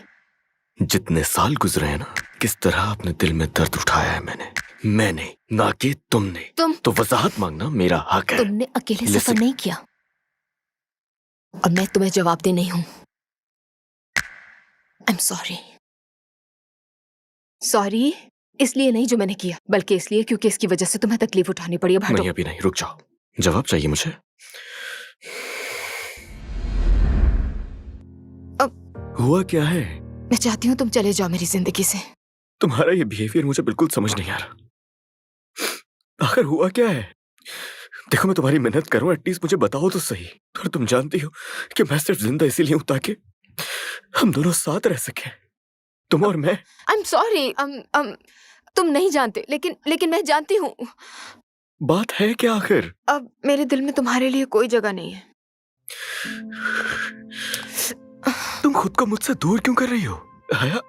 जितने साल गुजरे हैं ना, किस तरह अपने दिल में दर्द उठाया है मैंने, ना कि तुमने।
तुम
तो वजाहत मांगना मेरा हक है।
तुमने अकेले
Listen.
सफर नहीं किया, और मैं तुम्हें जवाबदेह नहीं हूं। I am sorry. सॉरी इसलिए नहीं जो मैंने किया, बल्कि इसलिए क्योंकि इसकी वजह से तुम्हें तकलीफ उठानी पड़ी। अब हटो।
नहीं, अभी नहीं, रुक जाओ। जवाब चाहिए मुझे। हुआ क्या है?
मैं चाहती हूँ तुम चले जाओ मेरी जिंदगी से।
तुम्हारा ये बिहेवियर मुझे बिल्कुल समझ नहीं आ रहा। आखिर हुआ क्या है? देखो, मैं तुम्हारी मेहनत करूं, एटलीस्ट मुझे बताओ तो सही। और तुम जानती हो कि मैं सिर्फ जिंदा इसीलिए हूं ताकि हम दोनों साथ रह सके, तुम और मैं।
I am sorry. तुम नहीं जानते, लेकिन मैं जानती हूँ।
बात है क्या आखिर?
अब मेरे दिल में तुम्हारे लिए कोई जगह नहीं है।
तुम खुद को मुझसे दूर क्यों कर रही हो हया?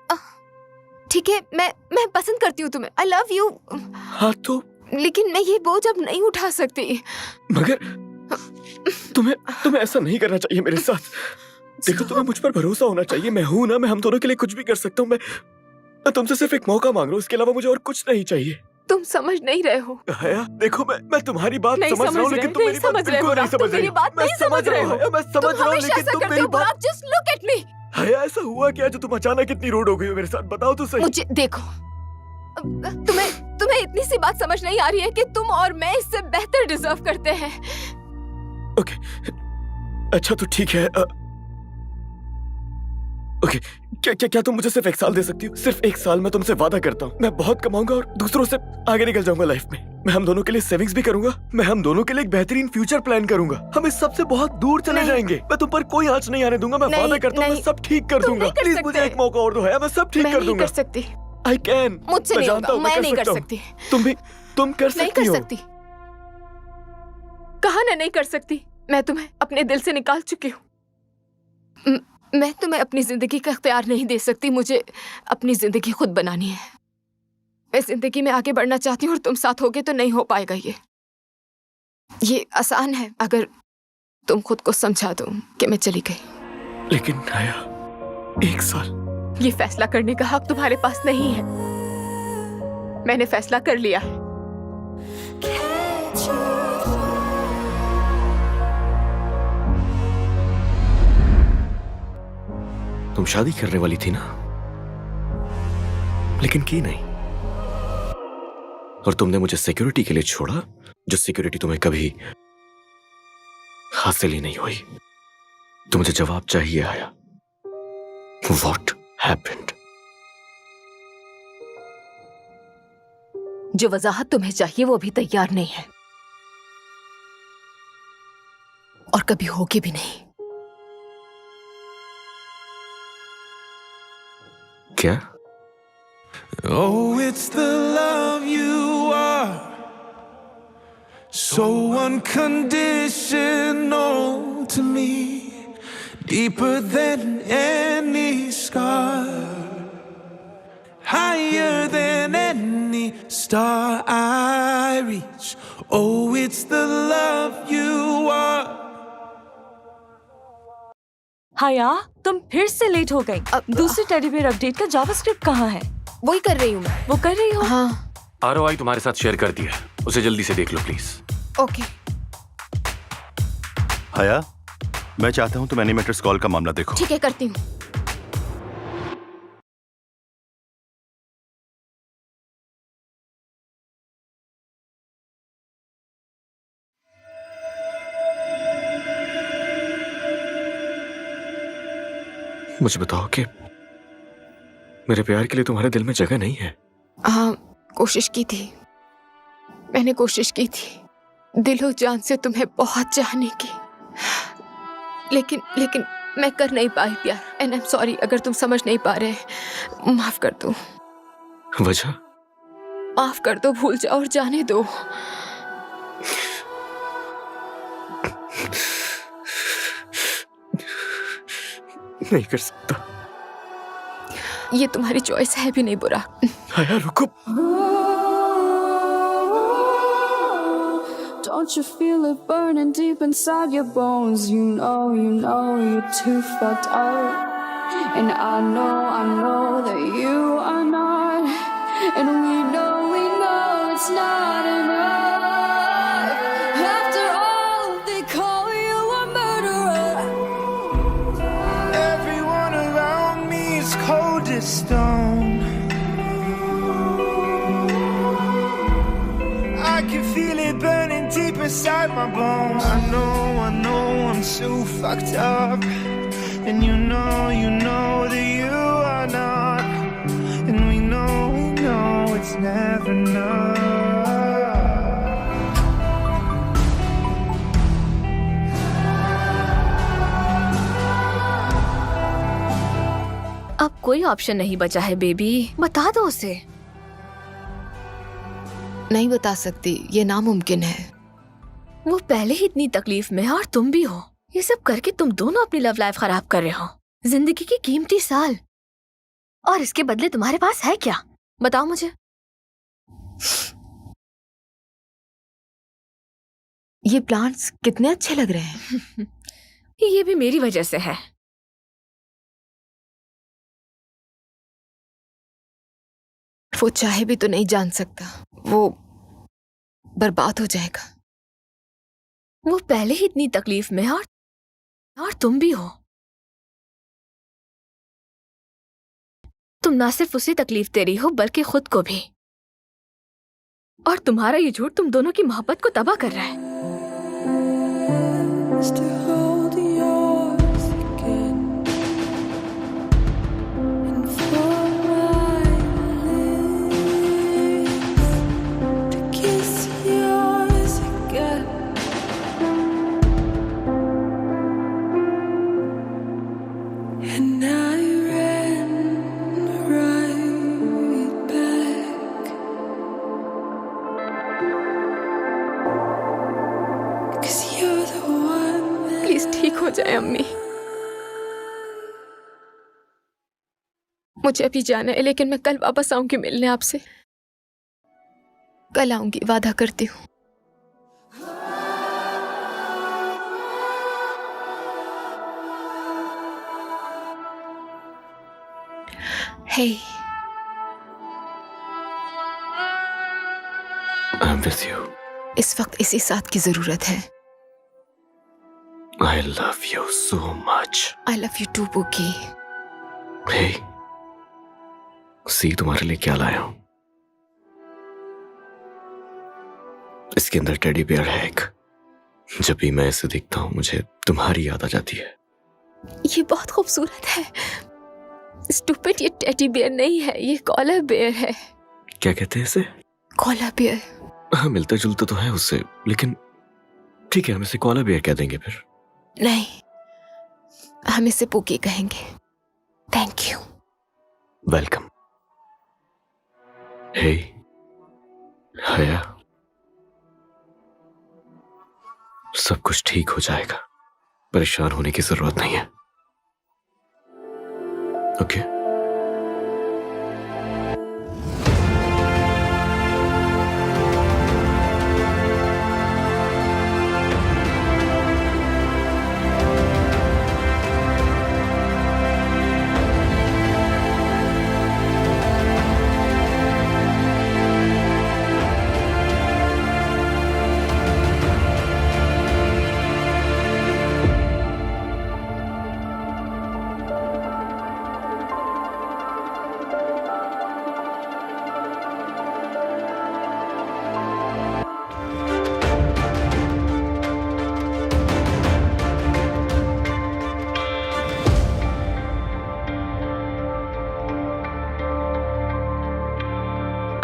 ठीक है, मैं पसंद करती हूँ तुम्हें, आई लव यू।
हाँ तो
लेकिन मैं ये बोझ अब नहीं उठा सकती।
मगर तुम्हें ऐसा नहीं करना चाहिए मेरे साथ। देखो, तुम्हें मुझ पर भरोसा होना चाहिए। मैं हूं ना, मैं हम दोनों के लिए कुछ भी कर सकता हूँ। मैं तुमसे सिर्फ एक मौका मांग रहा हूँ, इसके अलावा मुझे और कुछ नहीं चाहिए।
तुम समझ नहीं रहे हो।
हया, देखो मैं तुम्हारी बात समझ रहा हूँ, लेकिन तुम मेरी बात बिल्कुल नहीं समझ रही हो। मैं समझ रहा हूँ, मैं समझ रहा हूँ, लेकिन तुम मेरी बात।
Just look at me.
हया, ऐसा हुआ क्या जो तुम अचानक इतनी रूड हो गई हो मेरे साथ? बताओ तो सही।
मुझे देखो, तुम्हें इतनी सी बात समझ नहीं आ रही है कि तुम और मैं इससे बेहतर डिजर्व करते हैं।
ओके, अच्छा तो ठीक है। ओके, क्या तुम मुझे सिर्फ 1 साल दे सकती हो? सिर्फ 1 साल। मैं तुमसे वादा करता हूँ, मैं बहुत कमाऊंगा और दूसरों से आगे निकल जाऊंगा लाइफ में। मैं हम दोनों के लिए सेविंग्स भी करूंगा। मैं हम दोनों के लिए एक बेहतरीन फ्यूचर प्लान करूंगा। हम इस सबसे बहुत दूर चले जाएंगे। मैं तुम पर कोई आंच नहीं आने दूंगा। मैं वादा करता हूँ, मैं सब ठीक कर दूंगा। प्लीज मुझे एक मौका और दो है, मैं सब ठीक कर दूंगा।
कर सकती।
I can.
मुझसे नहीं होगा, मैं नहीं कर सकती।
तुम कर सकती हो।
नहीं कर सकती। कहा ना नहीं कर सकती। मैं तुम्हें अपने दिल से निकाल चुकी हूँ। मैं तुम्हें अपनी जिंदगी का इख्तियार नहीं दे सकती। मुझे अपनी जिंदगी खुद बनानी है। मैं जिंदगी में आगे बढ़ना चाहती हूँ और तुम साथ होगे तो नहीं हो पाएगा। ये आसान है अगर तुम खुद को समझा दो कि मैं चली गई।
लेकिन हया, 1 साल।
ये फैसला करने का हक तुम्हारे पास नहीं है। मैंने फैसला कर लिया है।
तुम शादी करने वाली थी ना, लेकिन की नहीं। और तुमने मुझे सिक्योरिटी के लिए छोड़ा, जो सिक्योरिटी तुम्हें कभी हासिल ही नहीं हुई। तो मुझे जवाब चाहिए आया। What happened?
जो वजाहत तुम्हें चाहिए वो भी तैयार नहीं है और कभी होगी भी नहीं।
क्या?
Oh, it's the love you are, so unconditional to me, deeper than any scar, higher than any star I reach. Oh, it's the love you are.
हया, तुम फिर से लेट हो गई। दूसरे टेडी बियर अपडेट का जावास्क्रिप्ट कहाँ है?
वही कर रही हूँ मैं।
वो कर रही हो?
हाँ।
ROI तुम्हारे साथ शेयर कर दिया, उसे जल्दी से देख लो प्लीज।
ओके।
हया, मैं चाहता हूँ तुम एनिमेटर्स कॉल का मामला देखो।
ठीक है, करती हूँ।
मुझे बताओ कि मेरे प्यार के लिए तुम्हारे दिल में जगह नहीं है?
हाँ, कोशिश की थी। मैंने कोशिश की थी दिलो जान से तुम्हें बहुत चाहने की, लेकिन मैं कर नहीं पाई प्यार। एंड आई एम सॉरी अगर तुम समझ नहीं पा रहे। माफ कर दो।
वजह?
माफ कर दो, भूल जाओ और जाने दो।
नहीं कर सकता।
ये तुम्हारी चॉइस है भी नहीं बुरा।
हया, रुको।
Don't you feel it burning deep inside your bones? You know you're too fucked up. And I know that you are not. And we know it's not enough. After all, they call you a murderer.
Everyone around me is cold as stone. I can feel it burning deep inside my bones. I know I'm so fucked up. And you know that you are not. And we know it's never enough.
अब कोई option नहीं बचा है baby, बता दो उसे।
नहीं बता सकती, ये नामुमकिन है।
वो पहले ही इतनी तकलीफ में है और तुम भी हो। ये सब करके तुम दोनों अपनी लव लाइफ खराब कर रहे हो। जिंदगी की कीमती साल, और इसके बदले तुम्हारे पास है क्या? बताओ मुझे।
ये प्लांट्स कितने अच्छे लग रहे हैं।
ये भी मेरी वजह से है।
वो चाहे भी तो नहीं जान सकता, वो बर्बाद हो जाएगा।
वो पहले ही इतनी तकलीफ में है और तुम भी हो। तुम ना सिर्फ उसे तकलीफ दे रही हो बल्कि खुद को भी। और तुम्हारा ये झूठ तुम दोनों की मोहब्बत को तबाह कर रहा है।
To hold yours again and for my lips to kiss yours again. And I ran right back 'cause you're the one that
please ठीक हो जाए अम्मी। मुझे अभी जाना है, लेकिन मैं कल वापस आऊंगी मिलने आपसे। कल आऊंगी, वादा करती हूँ। हे,
I'm with you.
इस वक्त इसी साथ की जरूरत है।
I love you so much.
I love you too बुकी।
Hey, सी तुम्हारे लिए क्या लाया हूं। इसके अंदर टेडी बियर है एक। जब भी मैं इसे देखता हूं मुझे तुम्हारी याद आ जाती है।
ये बहुत खूबसूरत है। स्टूपिड, ये टेडी बियर नहीं है, ये कॉलर बियर है।
क्या कहते हैं इसे?
Koala bear.
हाँ, मिलता जुलता तो है उससे, लेकिन ठीक है, हम इसे कॉलर बियर कह देंगे फिर।
नहीं, हम इसे पुकी कहेंगे। Thank you.
वेलकम। हे हया, सब कुछ ठीक हो जाएगा, परेशान होने की जरूरत नहीं है। ओके?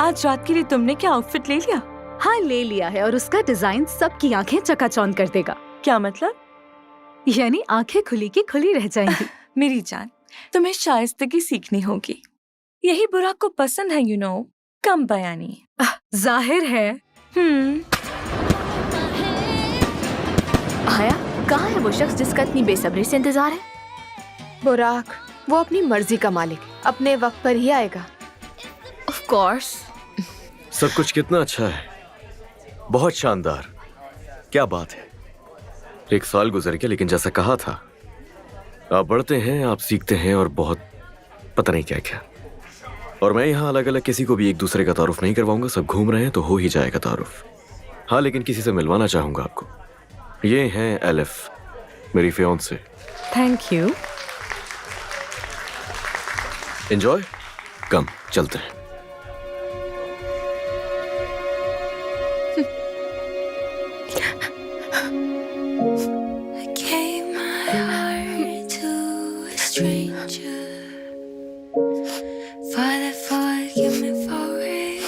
आज रात के लिए तुमने क्या आउटफिट ले लिया?
हाँ, ले लिया है, और उसका डिजाइन सबकी आंखें चकाचौंध कर देगा।
क्या मतलब?
यानी आंखें खुली की खुली रह जाएंगी।
मेरी जान, तुम्हें शाइस्तगी सीखनी होगी। यही बुराक को पसंद है, कम बयानी।
जाहिर है।
आया, कहाँ है वो शख्स जिसका इतनी बेसब्री से इंतजार है?
बुराक, वो अपनी मर्जी का मालिक, अपने वक्त पर ही आएगा।
Of course.
सब कुछ कितना अच्छा है, बहुत शानदार। क्या बात है। 1 साल गुजर गया, लेकिन जैसा कहा था, आप बढ़ते हैं, आप सीखते हैं, और बहुत पता नहीं क्या क्या। और मैं यहाँ अलग अलग किसी को भी एक दूसरे का तारुफ नहीं करवाऊंगा। सब घूम रहे हैं तो हो ही जाएगा तारुफ। हाँ, लेकिन किसी से मिलवाना चाहूंगा आपको। ये हैं एलिफ, मेरी फियांसे।
Thank you.
एंजॉय। कम चलते हैं।
I gave my heart to a stranger. Father, forgive me for it,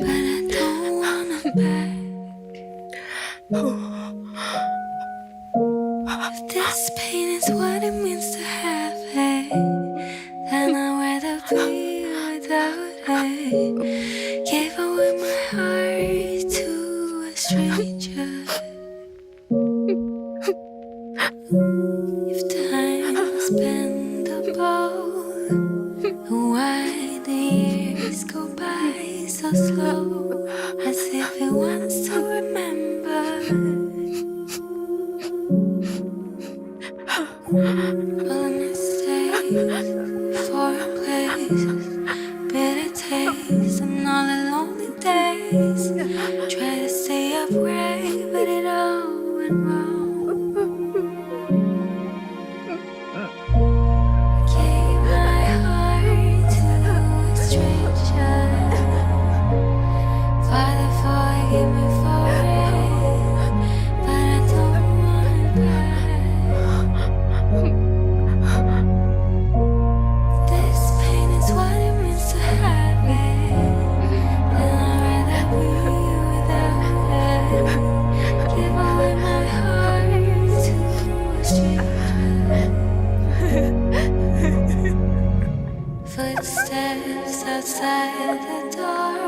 but I don't want him back. If this pain is what it means to have it, then I'd rather be without it. Gave away my If time's bendable, why the years go by so slow, as if it wants to remember. Full of mistakes, foreign places, bitter taste, and all the lonely days. Try to stay upright, but it all went wrong. Gave my heart to a stranger. Father, forgive me for it, but I don't want it back. This pain is what it means to have it, and I'd rather be without it. Give away my heart to a stranger. Footsteps outside the door,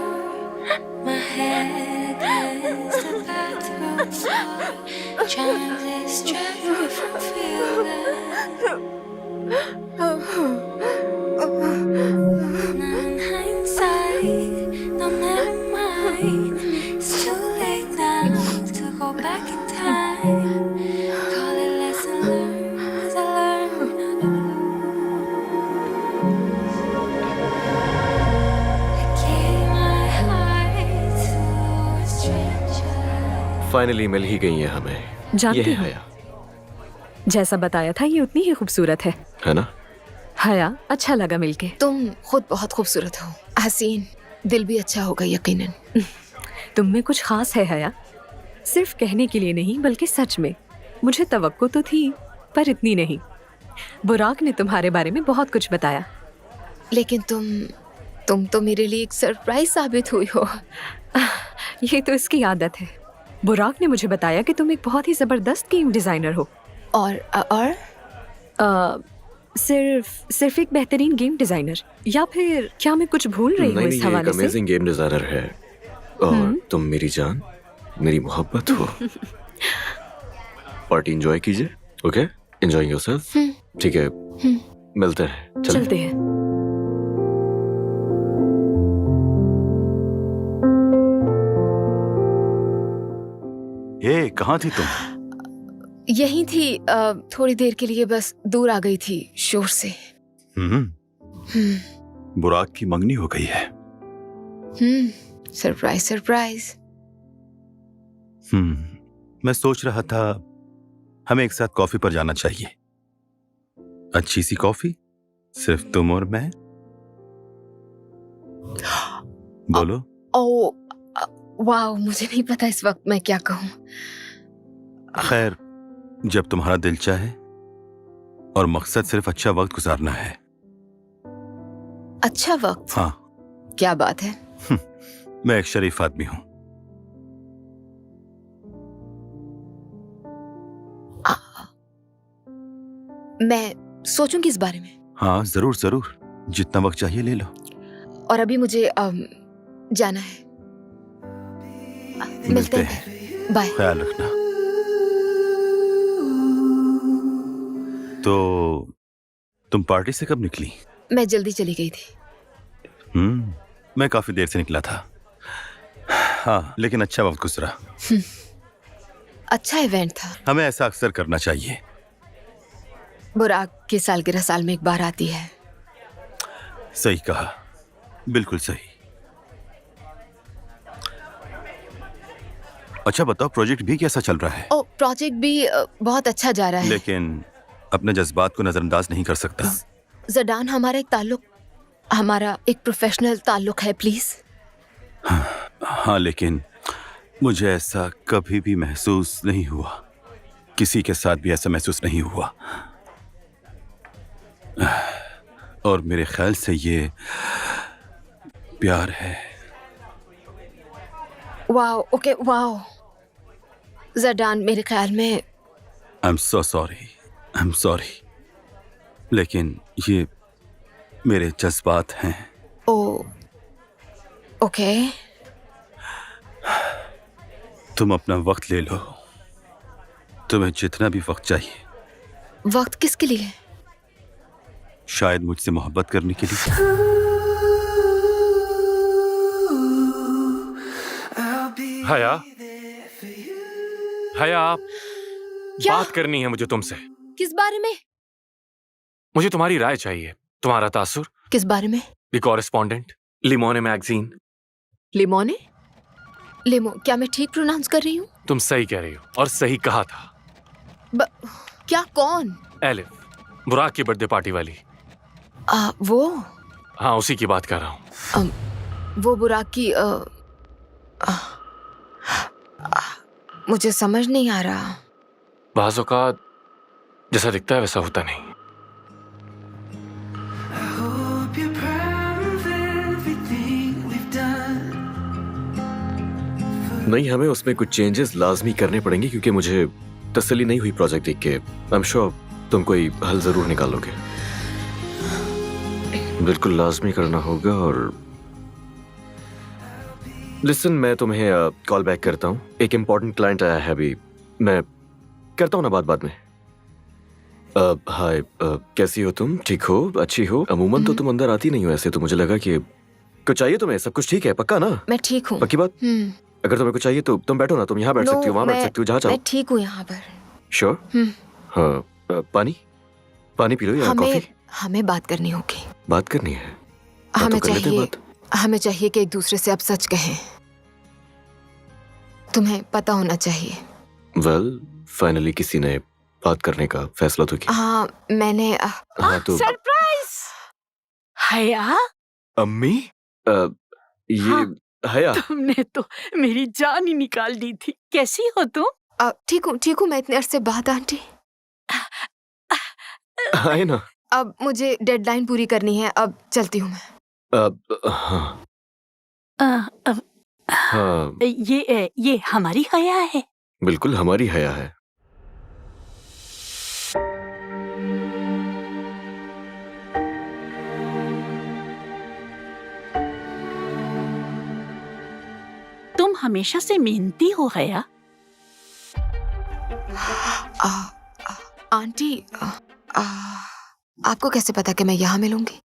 my head against the bathroom floor, trying to distract me from feeling. Now in hindsight, no, never mind. It's too late now to go back in time. Call it lesson learned, 'cause I learned how to lose. I gave my heart to a stranger.
Finally मिल ही गई है हमें।
जानती
ये है
हूँ।
हया,
जैसा बताया था ये उतनी ही खूबसूरत है।
है ना?
हया, अच्छा लगा मिलके।
तुम खुद बहुत खूबसूरत हो हसीन, दिल भी अच्छा होगा यकीनन।
तुम में कुछ खास है हया, सिर्फ कहने के लिए नहीं बल्कि सच में। मुझे तवक्को तो थी पर इतनी नहीं। बुराक ने तुम्हारे बारे में बहुत कुछ बताया।
लेकिन तुम तो मेरे लिए एक सरप्राइज साबित हुई हो।
ये तो इसकी आदत है। बुराक ने मुझे बताया कि तुम एक बहुत ही जबरदस्त गेम डिजाइनर हो।
और
सिर्फ एक बेहतरीन गेम डिजाइनर, या फिर क्या मैं कुछ भूल रही हूँ
नहीं,
इस
ये एक
हवाले से?
अमेजिंग गेम डिजाइनर है और तुम मेरी जान, मेरी मोहब्बत हो। पार्टी एंजॉय कीजिए, ओके? Enjoy yourself. ठीक है, मिलते हैं।
चलते हैं।
ये कहाँ थी तुम?
यही थी, थोड़ी देर के लिए बस दूर आ गई थी शोर से।
बुराक की मंगनी हो गई है।
Surprise surprise.
मैं सोच रहा था हमें एक साथ कॉफी पर जाना चाहिए। अच्छी सी कॉफी, सिर्फ तुम और मैं। बोलो।
ओ वाह, मुझे नहीं पता इस वक्त मैं क्या कहूँ।
खैर, जब तुम्हारा दिल चाहे और मकसद सिर्फ अच्छा वक्त गुजारना है।
अच्छा वक्त?
हाँ।
क्या बात है।
मैं एक शरीफ आदमी हूं।
मैं सोचूंगी इस बारे में।
हाँ, जरूर जरूर, जितना वक्त चाहिए ले लो।
और अभी मुझे जाना है। मिलते हैं। बाय।
ख्याल रखना। तो तुम पार्टी से कब निकली?
मैं जल्दी चली गई थी।
मैं काफी देर से निकला था। हाँ, लेकिन अच्छा वक्त गुजरा।
अच्छा इवेंट था।
हमें ऐसा अक्सर करना चाहिए।
बुराक की सालगिरह साल में एक बार आती है।
सही कहा, बिल्कुल सही। अच्छा बताओ, प्रोजेक्ट भी कैसा चल रहा है?
ओ, प्रोजेक्ट भी बहुत अच्छा जा रहा है।
लेकिन अपने जज्बात को नजरअंदाज नहीं कर सकता।
जडान, हमारा एक प्रोफेशनल ताल्लुक है, प्लीज।
हाँ, लेकिन मुझे ऐसा कभी भी महसूस नहीं हुआ। किसी के साथ भी ऐसा महसूस नहीं हुआ। और मेरे ख्याल से ये प्यार है।
Wow, okay, wow. जडान, मेरे ख्याल में
आई एम सो सॉरी, लेकिन ये मेरे जज्बात हैं।
ओ, ओके।
तुम अपना वक्त ले लो। तुम्हें जितना भी वक्त चाहिए।
वक्त किसके लिए?
शायद मुझसे मोहब्बत करने के लिए।
हया, हया, बात करनी है मुझे तुमसे।
किस बारे में?
मुझे तुम्हारी राय चाहिए। तुम्हारा तासुर।
किस बारे में?
The correspondent, Limone magazine.
Limone? Limo, क्या मैं ठीक प्रोनाउंस कर रही हूँ?
तुम सही कह रही हो और सही कहा था।
क्या? कौन?
एलिफ, बुराक की बर्थडे पार्टी वाली।
वो?
हाँ, उसी की बात कर रहा हूँ।
वो बुराक की मुझे समझ नहीं आ रहा।
बाज़ औक़ात जैसा दिखता है वैसा होता नहीं।
नहीं, हमें उसमें कुछ चेंजेस लाजमी करने पड़ेंगे क्योंकि मुझे तसल्ली नहीं हुई प्रोजेक्ट देख के। आई एम श्योर तुम कोई हल जरूर निकालोगे। बिल्कुल लाजमी करना होगा। और लिसन, मैं तुम्हें कॉल बैक करता हूँ। एक इम्पोर्टेंट क्लाइंट आया है अभी। मैं करता हूँ ना बात बाद में। हाय, कैसी हो तुम? ठीक हो? अच्छी हो? अमूमन तो तुम अंदर आती नहीं हो ऐसे, तो मुझे लगा कि कुछ चाहिए तुम्हें। सब कुछ ठीक है? पक्का ना?
मैं ठीक हूँ।
पक्की बात? अगर तुम्हें कुछ चाहिए तो तुम बैठो ना। तुम यहाँ बैठ सकती हो, वहाँ बैठ सकती हो, जहाँ चाहो।
मैं ठीक हूँ यहाँ पर।
श्योर? हाँ। पानी पी लो या कॉफी?
हमें बात करनी होगी।
बात करनी है?
हमें चाहिए कि एक दूसरे से अब सच कहें। तुम्हें पता होना चाहिए।
वेल, फाइनली किसी ने बात करने का फैसला तो किया।
हाँ, मैंने
हाँ, तो
सरप्राइज! हया,
अम्मी, ये हया।
तुमने तो मेरी जान ही निकाल दी थी। कैसी हो तुम?
ठीक हूँ। मैं इतने अरसे बाद आंटी।
आए ना।
अब मुझे डेडलाइन पूरी करनी है। अब चलती हूँ मैं।
हाँ,
ये हमारी हया है।
बिल्कुल हमारी हया है।
तुम हमेशा से मेहनती हो हया।
आंटी, आपको कैसे पता कि मैं यहाँ मिलूंगी?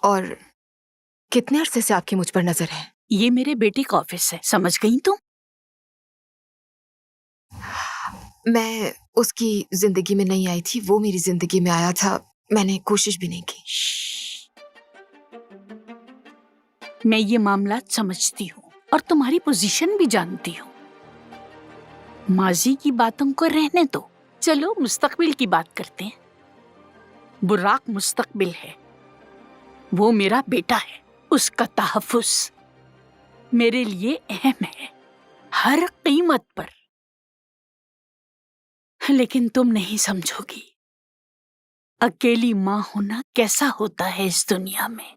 और कितने अरसे से आपकी मुझ पर नजर है?
ये मेरे बेटे का ऑफिस है, समझ गई तुम?
मैं उसकी जिंदगी में नहीं आई थी, वो मेरी जिंदगी में आया था। मैंने कोशिश भी नहीं की।
मैं ये मामला समझती हूँ और तुम्हारी पोजीशन भी जानती हूँ। माजी की बातों को रहने दो, चलो मुस्तकबिल की बात करते हैं। बुराक मुस्तकबिल है, वो मेरा बेटा है। उसका तहफ्फुज़ मेरे लिए अहम है, हर कीमत पर। लेकिन तुम नहीं समझोगी अकेली माँ होना कैसा होता है इस दुनिया में।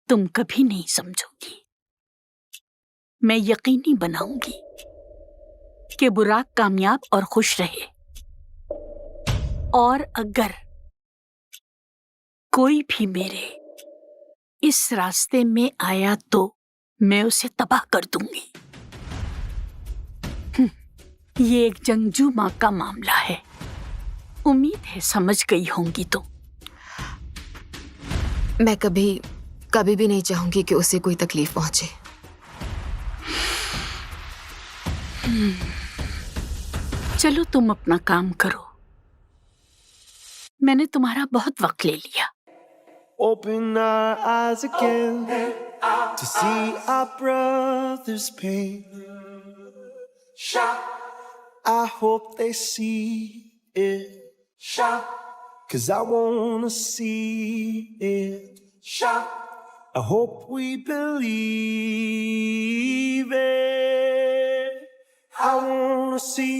तुम कभी नहीं समझोगी। मैं यकीनी बनाऊंगी कि बुराक कामयाब और खुश रहे। और अगर कोई भी मेरे इस रास्ते में आया तो मैं उसे तबाह कर दूंगी। ये एक जंगजू माँ का मामला है। उम्मीद है समझ गई होंगी तुम।
मैं कभी भी नहीं चाहूंगी कि उसे कोई तकलीफ पहुंचे।
चलो तुम अपना काम करो, मैंने तुम्हारा बहुत वक्त ले लिया।
Open our eyes again to see our brother's pain. I hope they see it. 'Cause I wanna see it. I hope we believe it. I wanna see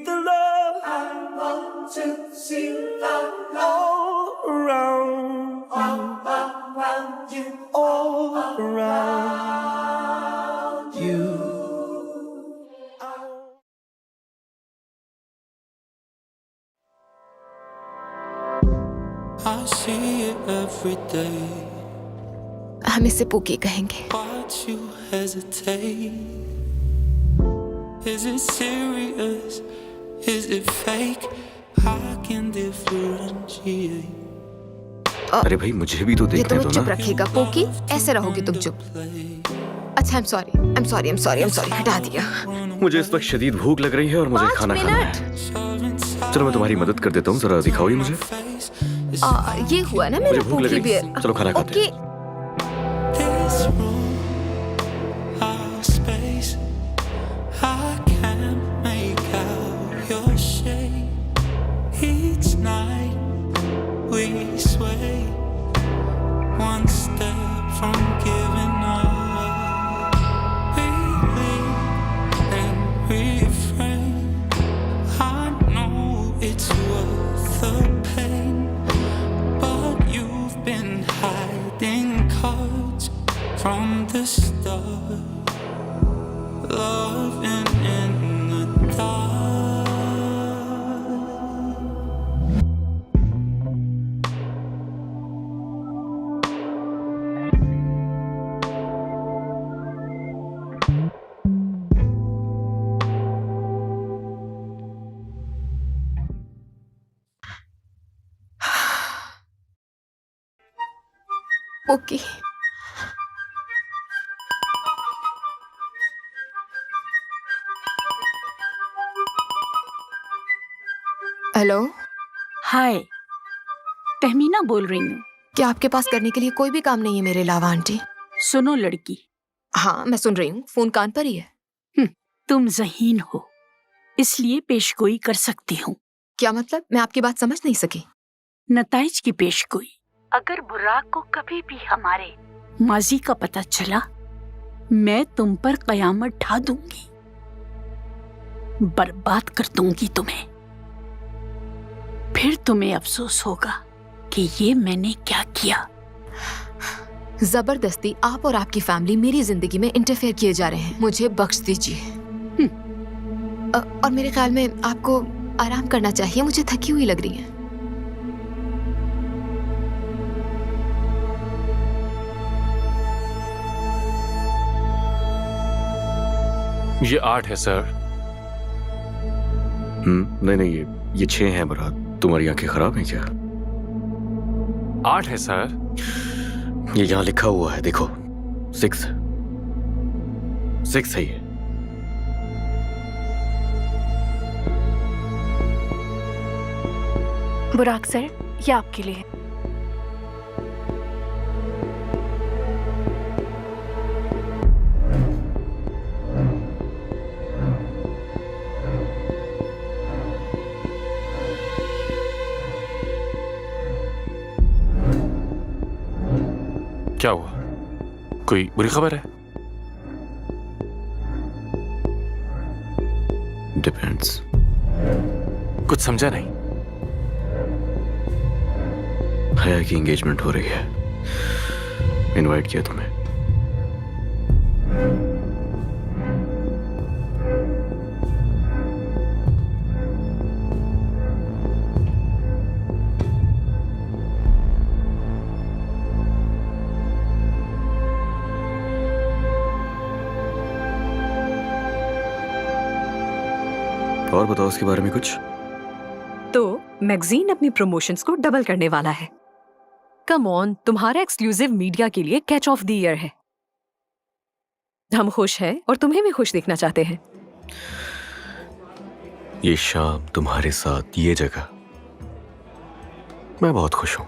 the love. I want to see love all around you, all around you.
I see it every day.
हम इसे पुकी कहेंगे।
Watch you hesitate.
Is it serious? Is it fake? I can differentiate.
अरे भाई मुझे भी तो
ये
देखने
तुम्हें
दो
चुप
ना।
रखेगा पोकी, ऐसे रहोगे तुम चुप। अच्छा, I'm sorry, हटा दिया।
मुझे इस वक्त शदीद भूख लग रही है और मुझे
5
खाना खाना है। चलो मैं तुम्हारी मदद कर देता हूँ, जरा दिखाओ ये मुझे।
ये हुआ ना
मुझे
मेरा
भूख लग
पोकी
रही है।
बियर।
चलो खाना खाते हैं।
This room, our space, I can't make out your shape. Each night we sway, one step from giving up. We live and refrain. I know it's worth the pain, but you've been hiding cards from the start, loving in the dark.
पोकी, hello,
hi, Tahmina बोल रही हूँ।
क्या आपके पास करने के लिए कोई भी काम नहीं है मेरे अलावा आंटी?
सुनो लड़की,
हाँ मैं सुन रही हूँ, फोन कान पर ही है।
तुम ज़हीन हो, इसलिए पेशगोई कर सकती हूँ।
क्या मतलब? मैं आपकी बात समझ नहीं सकी।
नताइज की पेशगोई। अगर बुर्राक को कभी भी हमारे माजी का पता चला, मैं तुम पर कयामत ढा दूंगी, बर्बाद कर दूंगी तुम्हें। फिर तुम्हें अफसोस होगा कि ये मैंने क्या किया।
जबरदस्ती आप और आपकी फैमिली मेरी जिंदगी में इंटरफेयर किए जा रहे हैं, मुझे बख्श दीजिए। और मेरे ख्याल में आपको आराम करना चाहिए, मुझे थकी हुई लग रही है।
ये 8 है सर।
नहीं ये 6 हैं मुराद। तुम्हारी आंखें खराब हैं क्या?
8 है सर।
ये यहाँ लिखा हुआ है, देखो 6 है ये।
बुराक सर, ये आपके लिए।
क्या हुआ? कोई बुरी खबर है?
डिपेंड्स।
कुछ समझा नहीं।
हया की एंगेजमेंट हो रही है, इनवाइट किया तुम्हें। और बताओ उसके बारे में कुछ।
तो मैगजीन अपनी प्रमोशंस को डबल करने वाला है। कम ऑन, तुम्हारा एक्सक्लूसिव मीडिया के लिए कैच ऑफ द ईयर है। हम खुश हैं और तुम्हें भी खुश देखना चाहते हैं।
ये शाम तुम्हारे साथ, ये जगह, मैं बहुत खुश हूं।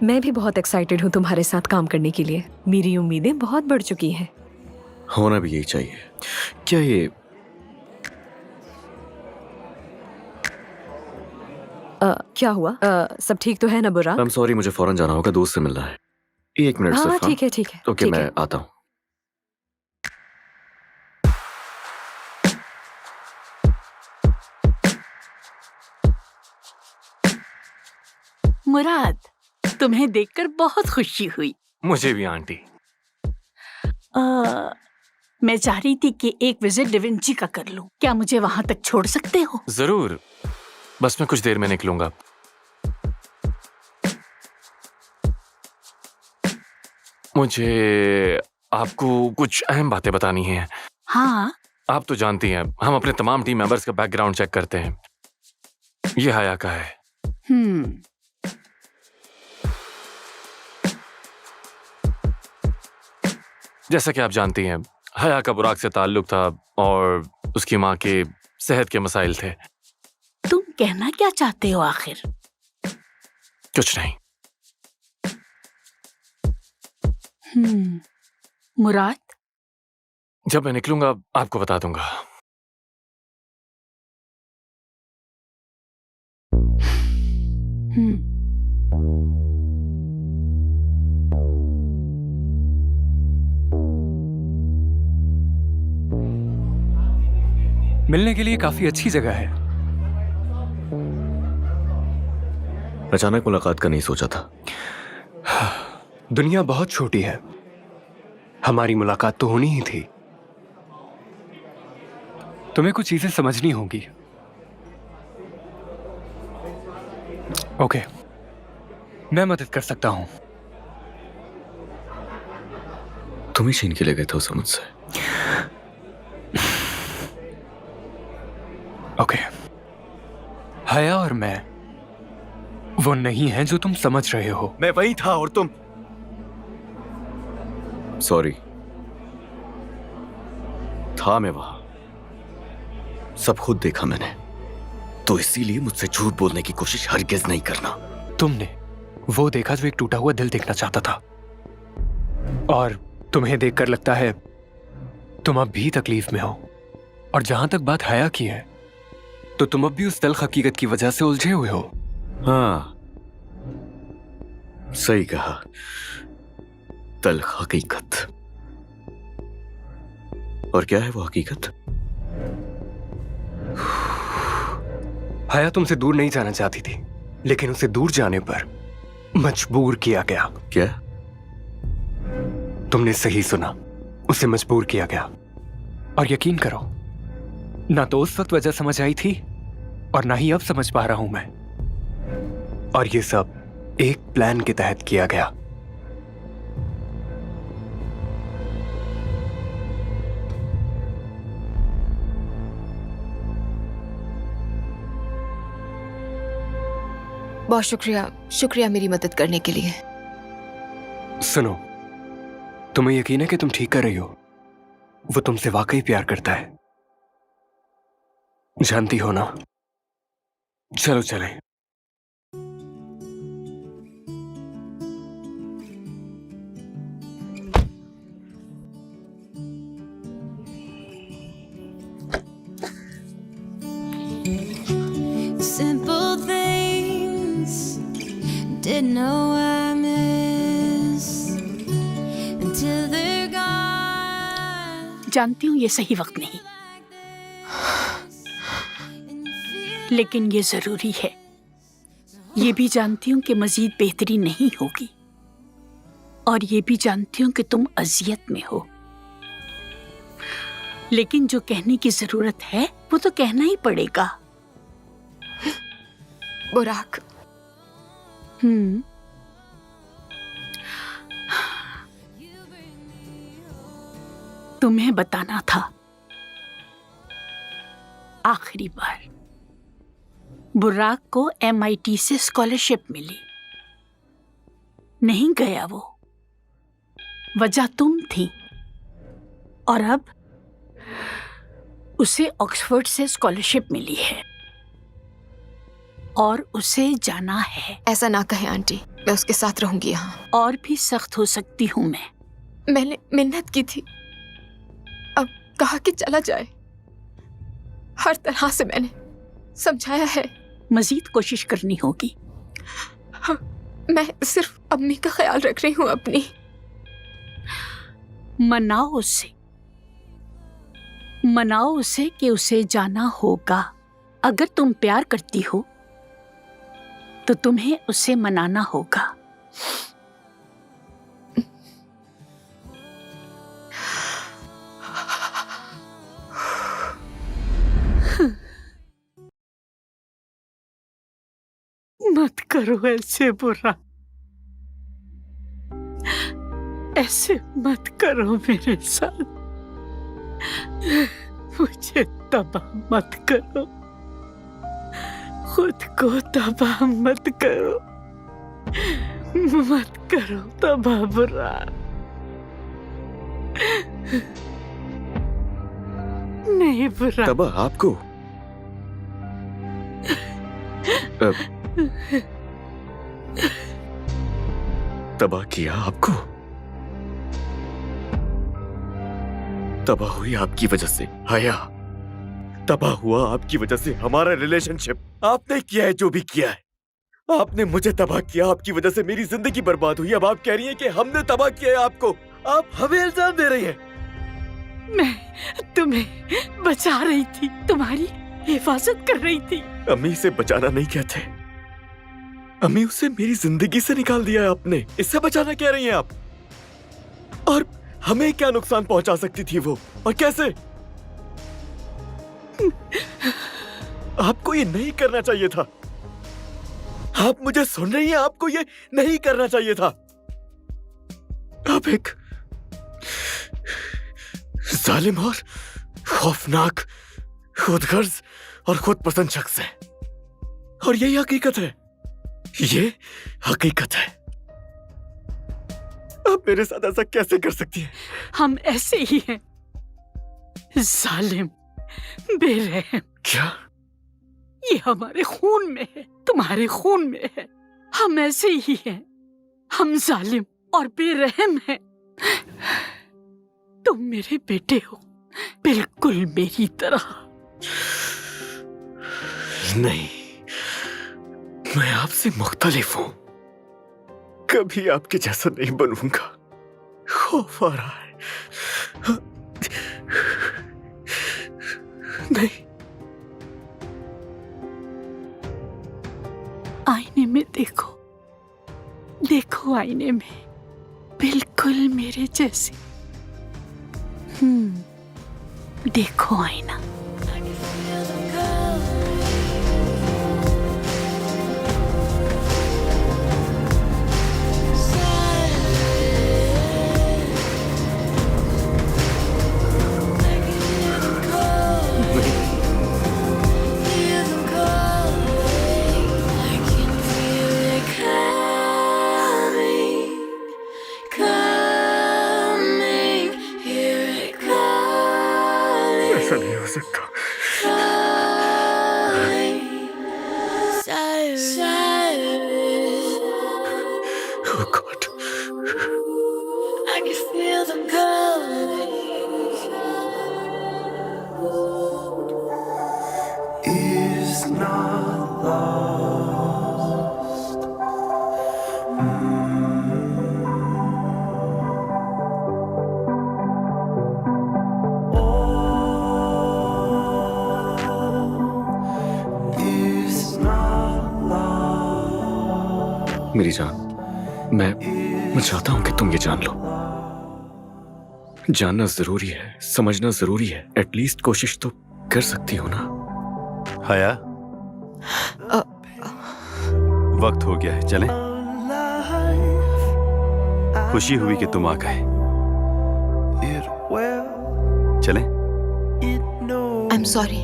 मैं भी बहुत एक्साइटेड हूँ तुम्हारे साथ काम करने के लिए। मेरी उम्मीदें बहुत बढ़ चुकी हैं।
होना भी यही चाहिए। क्या ये
क्या हुआ? सब ठीक तो है ना बुरा?
I'm sorry, मुझे फौरन जाना होगा, दोस्त से मिलना है। 1 मिनट
हाँ
सिर्फ।
ठीक है ठीक है।
ओके,
ठीक
मैं
है।
आता हूँ।
मुराद, तुम्हें देखकर बहुत खुशी हुई।
मुझे भी आंटी।
मैं चाह रही थी कि एक विजिट डिविंची का कर लूं। क्या मुझे वहां तक छोड़ सकते हो?
जरूर, बस मैं कुछ देर में निकलूंगा। मुझे आपको कुछ अहम बातें बतानी हैं।
हाँ,
आप तो जानती हैं हम अपने तमाम टीम मेंबर्स का बैकग्राउंड चेक करते हैं। ये हया का है। जैसा कि आप जानती हैं हया का बुराक से ताल्लुक था और उसकी माँ के सेहत के मसाइल थे।
तुम कहना क्या चाहते हो आखिर?
कुछ नहीं।
मुराद,
जब मैं निकलूंगा आपको बता दूंगा।
मिलने के लिए काफी अच्छी जगह है।
अचानक मुलाकात का नहीं सोचा था।
दुनिया बहुत छोटी है, हमारी मुलाकात तो होनी ही थी। तुम्हें कुछ चीजें समझनी होंगी। ओके, मैं मदद कर सकता हूं।
तुम ही छीन के ले गए थे उसे मुझसे।
ओके, हया और मैं वो नहीं है जो तुम समझ रहे हो।
मैं वही था और तुम। सॉरी, था मैं वहां, सब खुद देखा मैंने, तो इसीलिए मुझसे झूठ बोलने की कोशिश हरगिज नहीं करना।
तुमने वो देखा जो एक टूटा हुआ दिल देखना चाहता था, और तुम्हें देखकर लगता है तुम अब भी तकलीफ में हो। और जहां तक बात हया की है, तो तुम अब भी उस तल्ख हकीकत की वजह से उलझे हुए हो।
हाँ, सही कहा, तल्ख हकीकत। और क्या है वो हकीकत?
हया तुमसे दूर नहीं जाना चाहती थी, लेकिन उसे दूर जाने पर मजबूर किया गया।
क्या?
तुमने सही सुना, उसे मजबूर किया गया। और यकीन करो, ना तो उस वक्त वजह समझ आई थी और ना ही अब समझ पा रहा हूं मैं। और ये सब एक प्लान के तहत किया गया।
बहुत शुक्रिया, शुक्रिया मेरी मदद करने के लिए।
सुनो, तुम्हें यकीन है कि तुम ठीक कर रही हो? वो तुमसे वाकई प्यार करता है, जानती हो ना? चलो चलें।
Simple things didn't know I miss until they're gone.
जानती हूँ ये सही वक्त नहीं, लेकिन ये जरूरी है। ये भी जानती हूँ कि मजीद बेहतरी नहीं होगी, और ये भी जानती हूँ कि तुम अजियत में हो। लेकिन जो कहने की जरूरत है वो तो कहना ही पड़ेगा।
बुराक,
तुम्हें बताना था आखिरी बार। बुराक को MIT से स्कॉलरशिप मिली, नहीं गया वो, वजह तुम थी। और अब उसे ऑक्सफोर्ड से स्कॉलरशिप मिली है और उसे जाना है।
ऐसा ना कहे आंटी, मैं उसके साथ रहूंगी यहाँ।
और भी सख्त हो सकती हूँ मैं।
मैंने मिन्नत की थी, अब कहा कि चला जाए। हर तरह से मैंने समझाया है।
मजीद कोशिश करनी होगी।
हाँ, मैं सिर्फ अम्मी का ख्याल रख रही हूँ अपनी।
मनाओ उसे कि उसे जाना होगा। अगर तुम प्यार करती हो तो तुम्हें उसे मनाना होगा। मत करो ऐसे बुरा, ऐसे मत करो मेरे साथ, मुझे तबाह मत करो, खुद को तबाह मत करो, मत करो तबाह बुराक। नहीं बुराक।
तबाह आपको? तबाह किया आपको? तबाह हुई आपकी वजह से हया, तबाह हुआ आपकी वजह से हमारा रिलेशनशिप। आपने किया है जो भी किया है, आपने मुझे तबाह किया, आपकी वजह से मेरी जिंदगी बर्बाद हुई। अब आप कह रही हैं कि हमने तबाह किया है आपको, आप हमें इल्जाम दे रही हैं।
मैं तुम्हें बचा रही थी, तुम्हारी हिफाजत कर रही थी।
अम्मी से बचाना नहीं कहते, अम्मी उसे मेरी जिंदगी से निकाल दिया है आपने, इससे बचाना कह रही हैं आप। और हमें क्या नुकसान पहुंचा सकती थी वो, और कैसे? आपको ये नहीं करना चाहिए था। आप मुझे सुन रही हैं? आपको ये नहीं करना चाहिए था। आप एक जालिम और खौफनाक, खुदगर्ज और खुद पसंद शख्स है, और यही हकीकत है, ये हकीकत है। आप मेरे साथ ऐसा कैसे कर सकती हैं?
हम ऐसे ही हैं, जालिम, बेरहम।
क्या?
ये हमारे खून में है, तुम्हारे खून में है। हम ऐसे ही हैं, हम जालिम और बेरहम हैं। तुम मेरे बेटे हो, बिल्कुल मेरी तरह।
नहीं, मैं आपसे मुख्तलिफ हूं, कभी आपके जैसा नहीं बनूंगा। खौफ आ रहा है। नहीं।
आईने में देखो, देखो आईने में, बिल्कुल मेरे जैसे। देखो आईना।
ऐसा नहीं हो सकता। Oh God.
I can feel them coming.
Is not lost. Is not lost.
मेरी जान, मैं चाहता हूं कि तुम ये जान लो। जानना जरूरी है, समझना जरूरी है, एटलीस्ट कोशिश तो कर सकती हो ना।
हया, वक्त हो गया है, चलें? खुशी हुई कि तुम आ गए। चलें?
I am sorry.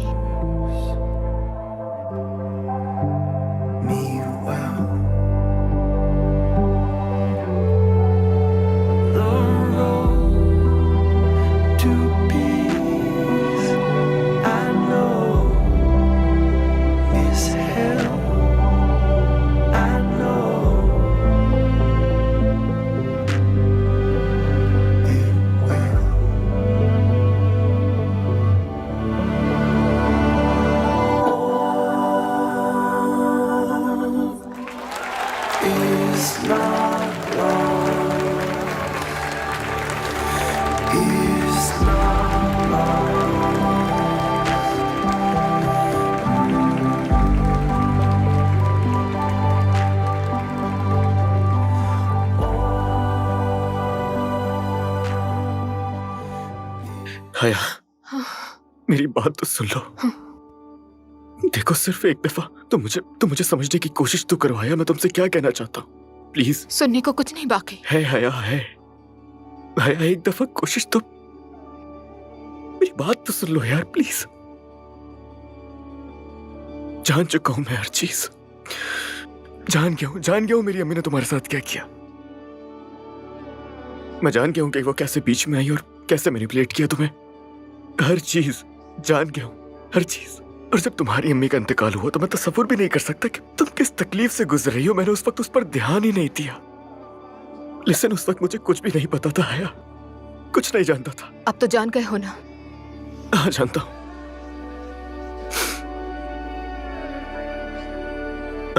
हया, मेरी बात तो सुन लो। देखो, सिर्फ एक दफा तो मुझे समझने की कोशिश तो करो। हया, मैं तुमसे क्या कहना चाहता हूँ, प्लीज।
सुनने को कुछ नहीं बाकी
है हया, है हया, एक दफा कोशिश तो मेरी बात तो सुन लो यार प्लीज। जान चुका हूं मैं हर चीज। जान गया हूं मेरी अम्मी ने तुम्हारे साथ क्या किया। मैं जान गया हूं कि वो कैसे बीच में आई और कैसे मैनिपुलेट किया तुम्हें। हर चीज जान गया हूं, हर चीज। और जब तुम्हारी अम्मी का इंतकाल हुआ तो मैं तसव्वुर भी नहीं कर सकता कि तुम किस तकलीफ से गुजर रही हो। मैंने उस वक्त उस पर ध्यान ही नहीं दिया। लेकिन उस वक्त मुझे कुछ भी नहीं पता था हया, कुछ नहीं जानता था।
अब तो जान गए हो ना?
हाँ जानता हूं।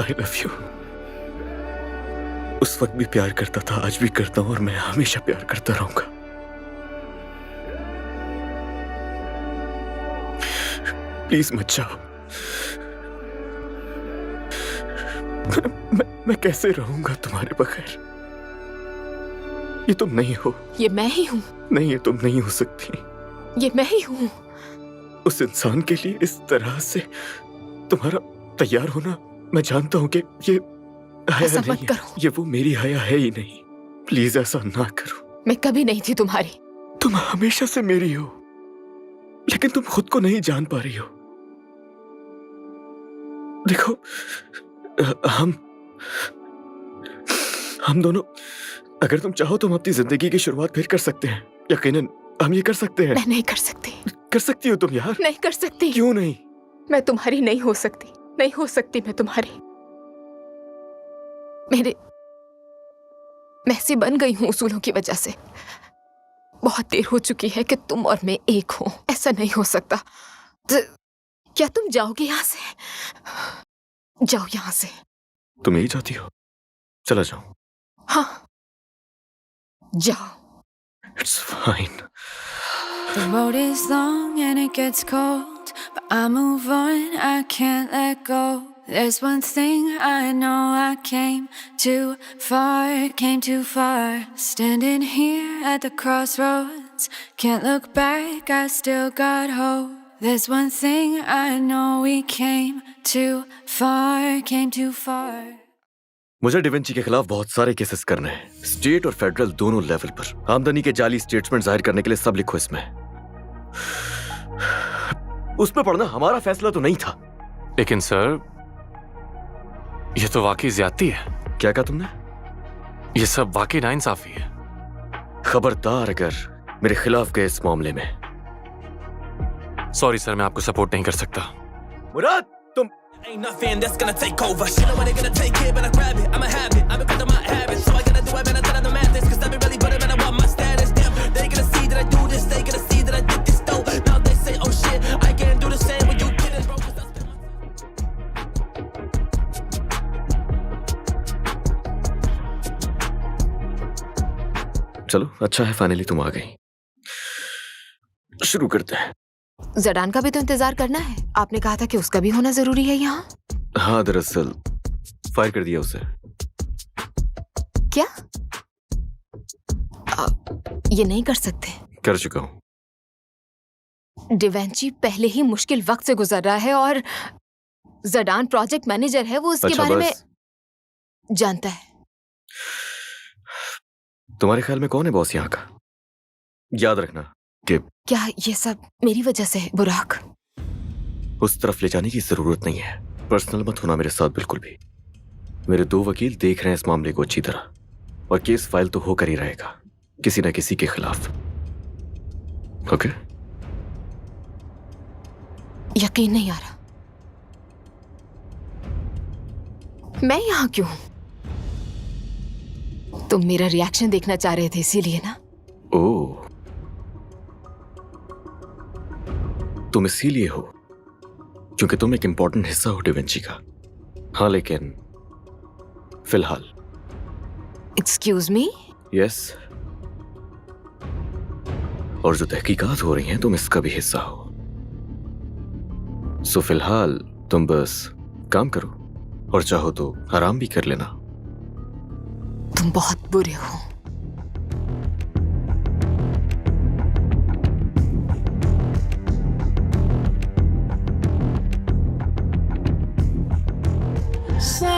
आई लव यू। उस वक्त भी प्यार करता था, आज भी करता हूं और मैं हमेशा प्यार करता रहूंगा। प्लीज मत जाओ। मैं कैसे रहूंगा तुम्हारे बगैर? ये तुम नहीं हो।
ये मैं ही हूँ।
नहीं, ये तुम नहीं हो सकती।
ये मैं ही हूँ।
उस इंसान के लिए इस तरह से तुम्हारा तैयार होना, मैं जानता हूं कि ये हया
ऐसा
नहीं
मत
है।
करो।
ये वो मेरी हया है ही नहीं। प्लीज ऐसा ना करो।
मैं कभी नहीं थी तुम्हारी।
तुम हमेशा से मेरी हो, लेकिन तुम खुद को नहीं जान पा रही हो। देखो, हम दोनों, अगर तुम चाहो तो हम अपनी जिंदगी की शुरुआत फिर कर सकते हैं। यकीनन हम ये कर सकते हैं।
मैं नहीं कर सकती।
कर सकती हो तुम यार।
नहीं कर सकती।
क्यों नहीं?
मैं तुम्हारी नहीं हो सकती। नहीं हो सकती मैं तुम्हारी। मैं ऐसी बन गई हूँ उसूलों की वजह से। बहुत देर हो चुकी है कि तुम और मैं एक हो। ऐसा नहीं हो सकता। क्या तुम जाओगे यहाँ से? जाओ यहाँ से।
तुम यही चाहती हो? चला जाओ।
हाँ, जाओ।
It's fine.
The road is long and it gets cold, but I move on, I can't let go. There's one thing I know, I came too far, standing here at the crossroads, can't look back, I still got hope. There's one thing I know, we came too far.
मुझे da Vinci के खिलाफ बहुत सारे cases करने हैं, state और federal दोनों level पर। आमदनी के जाली स्टेटमेंट जाहिर करने के लिए सब लिखो इसमें। उसमें पढ़ना हमारा फैसला तो नहीं था।
लेकिन सर, ये तो वाकई ज्यादती है।
क्या कहा तुमने?
ये सब वाकई नाइंसाफी है।
खबरदार अगर मेरे खिलाफ गए इस मामले में।
सॉरी सर, मैं आपको सपोर्ट नहीं कर सकता।
मुराद, तुम
Ain't nothing that's gonna take over. Shit, know when they gonna take it, but I grab it. I'm a habit. I'm because of my habit. So I gotta do it, man. I thought I don't math this. Cause I be really better, man. I want my status. Damn, they gonna see that I do this. They gonna see that I did this, though. Now they say, oh shit, I can't do the same when you did it, bro. Cause I spent
चलो, अच्छा है finally तुम आ गई। शुरू करते हैं।
जडान का भी तो इंतजार करना है। आपने कहा था कि उसका भी होना जरूरी है यहाँ।
हाँ, दरअसल फायर कर दिया उसे।
क्या? ये नहीं कर सकते।
कर चुका हूँ।
डिवेंची पहले ही मुश्किल वक्त से गुजर रहा है और जडान प्रोजेक्ट मैनेजर है, वो इसके
अच्छा,
बारे
बस।
में जानता है।
तुम्हारे ख्याल में कौन है बॉस यहाँ का? याद रखना कि
क्या ये सब मेरी वजह से है बुराक?
उस तरफ ले जाने की जरूरत नहीं है। पर्सनल मत होना मेरे साथ बिल्कुल भी। मेरे 2 वकील देख रहे हैं इस मामले को अच्छी तरह, और केस फाइल तो होकर ही रहेगा किसी न किसी के खिलाफ। ओके?
यकीन नहीं आ रहा। मैं यहाँ क्यों हूं? तुम मेरा रिएक्शन देखना चाह रहे थे इसीलिए ना?
ओह, तुम इसीलिए हो क्योंकि तुम एक इंपॉर्टेंट हिस्सा हो डिविंची का। हाँ, लेकिन फिलहाल।
Excuse me?
यस। और जो तहकीकात हो रही हैं तुम इसका भी हिस्सा हो। सो फिलहाल तुम बस काम करो, और चाहो तो आराम भी कर लेना।
तुम बहुत बुरे हो।
Slide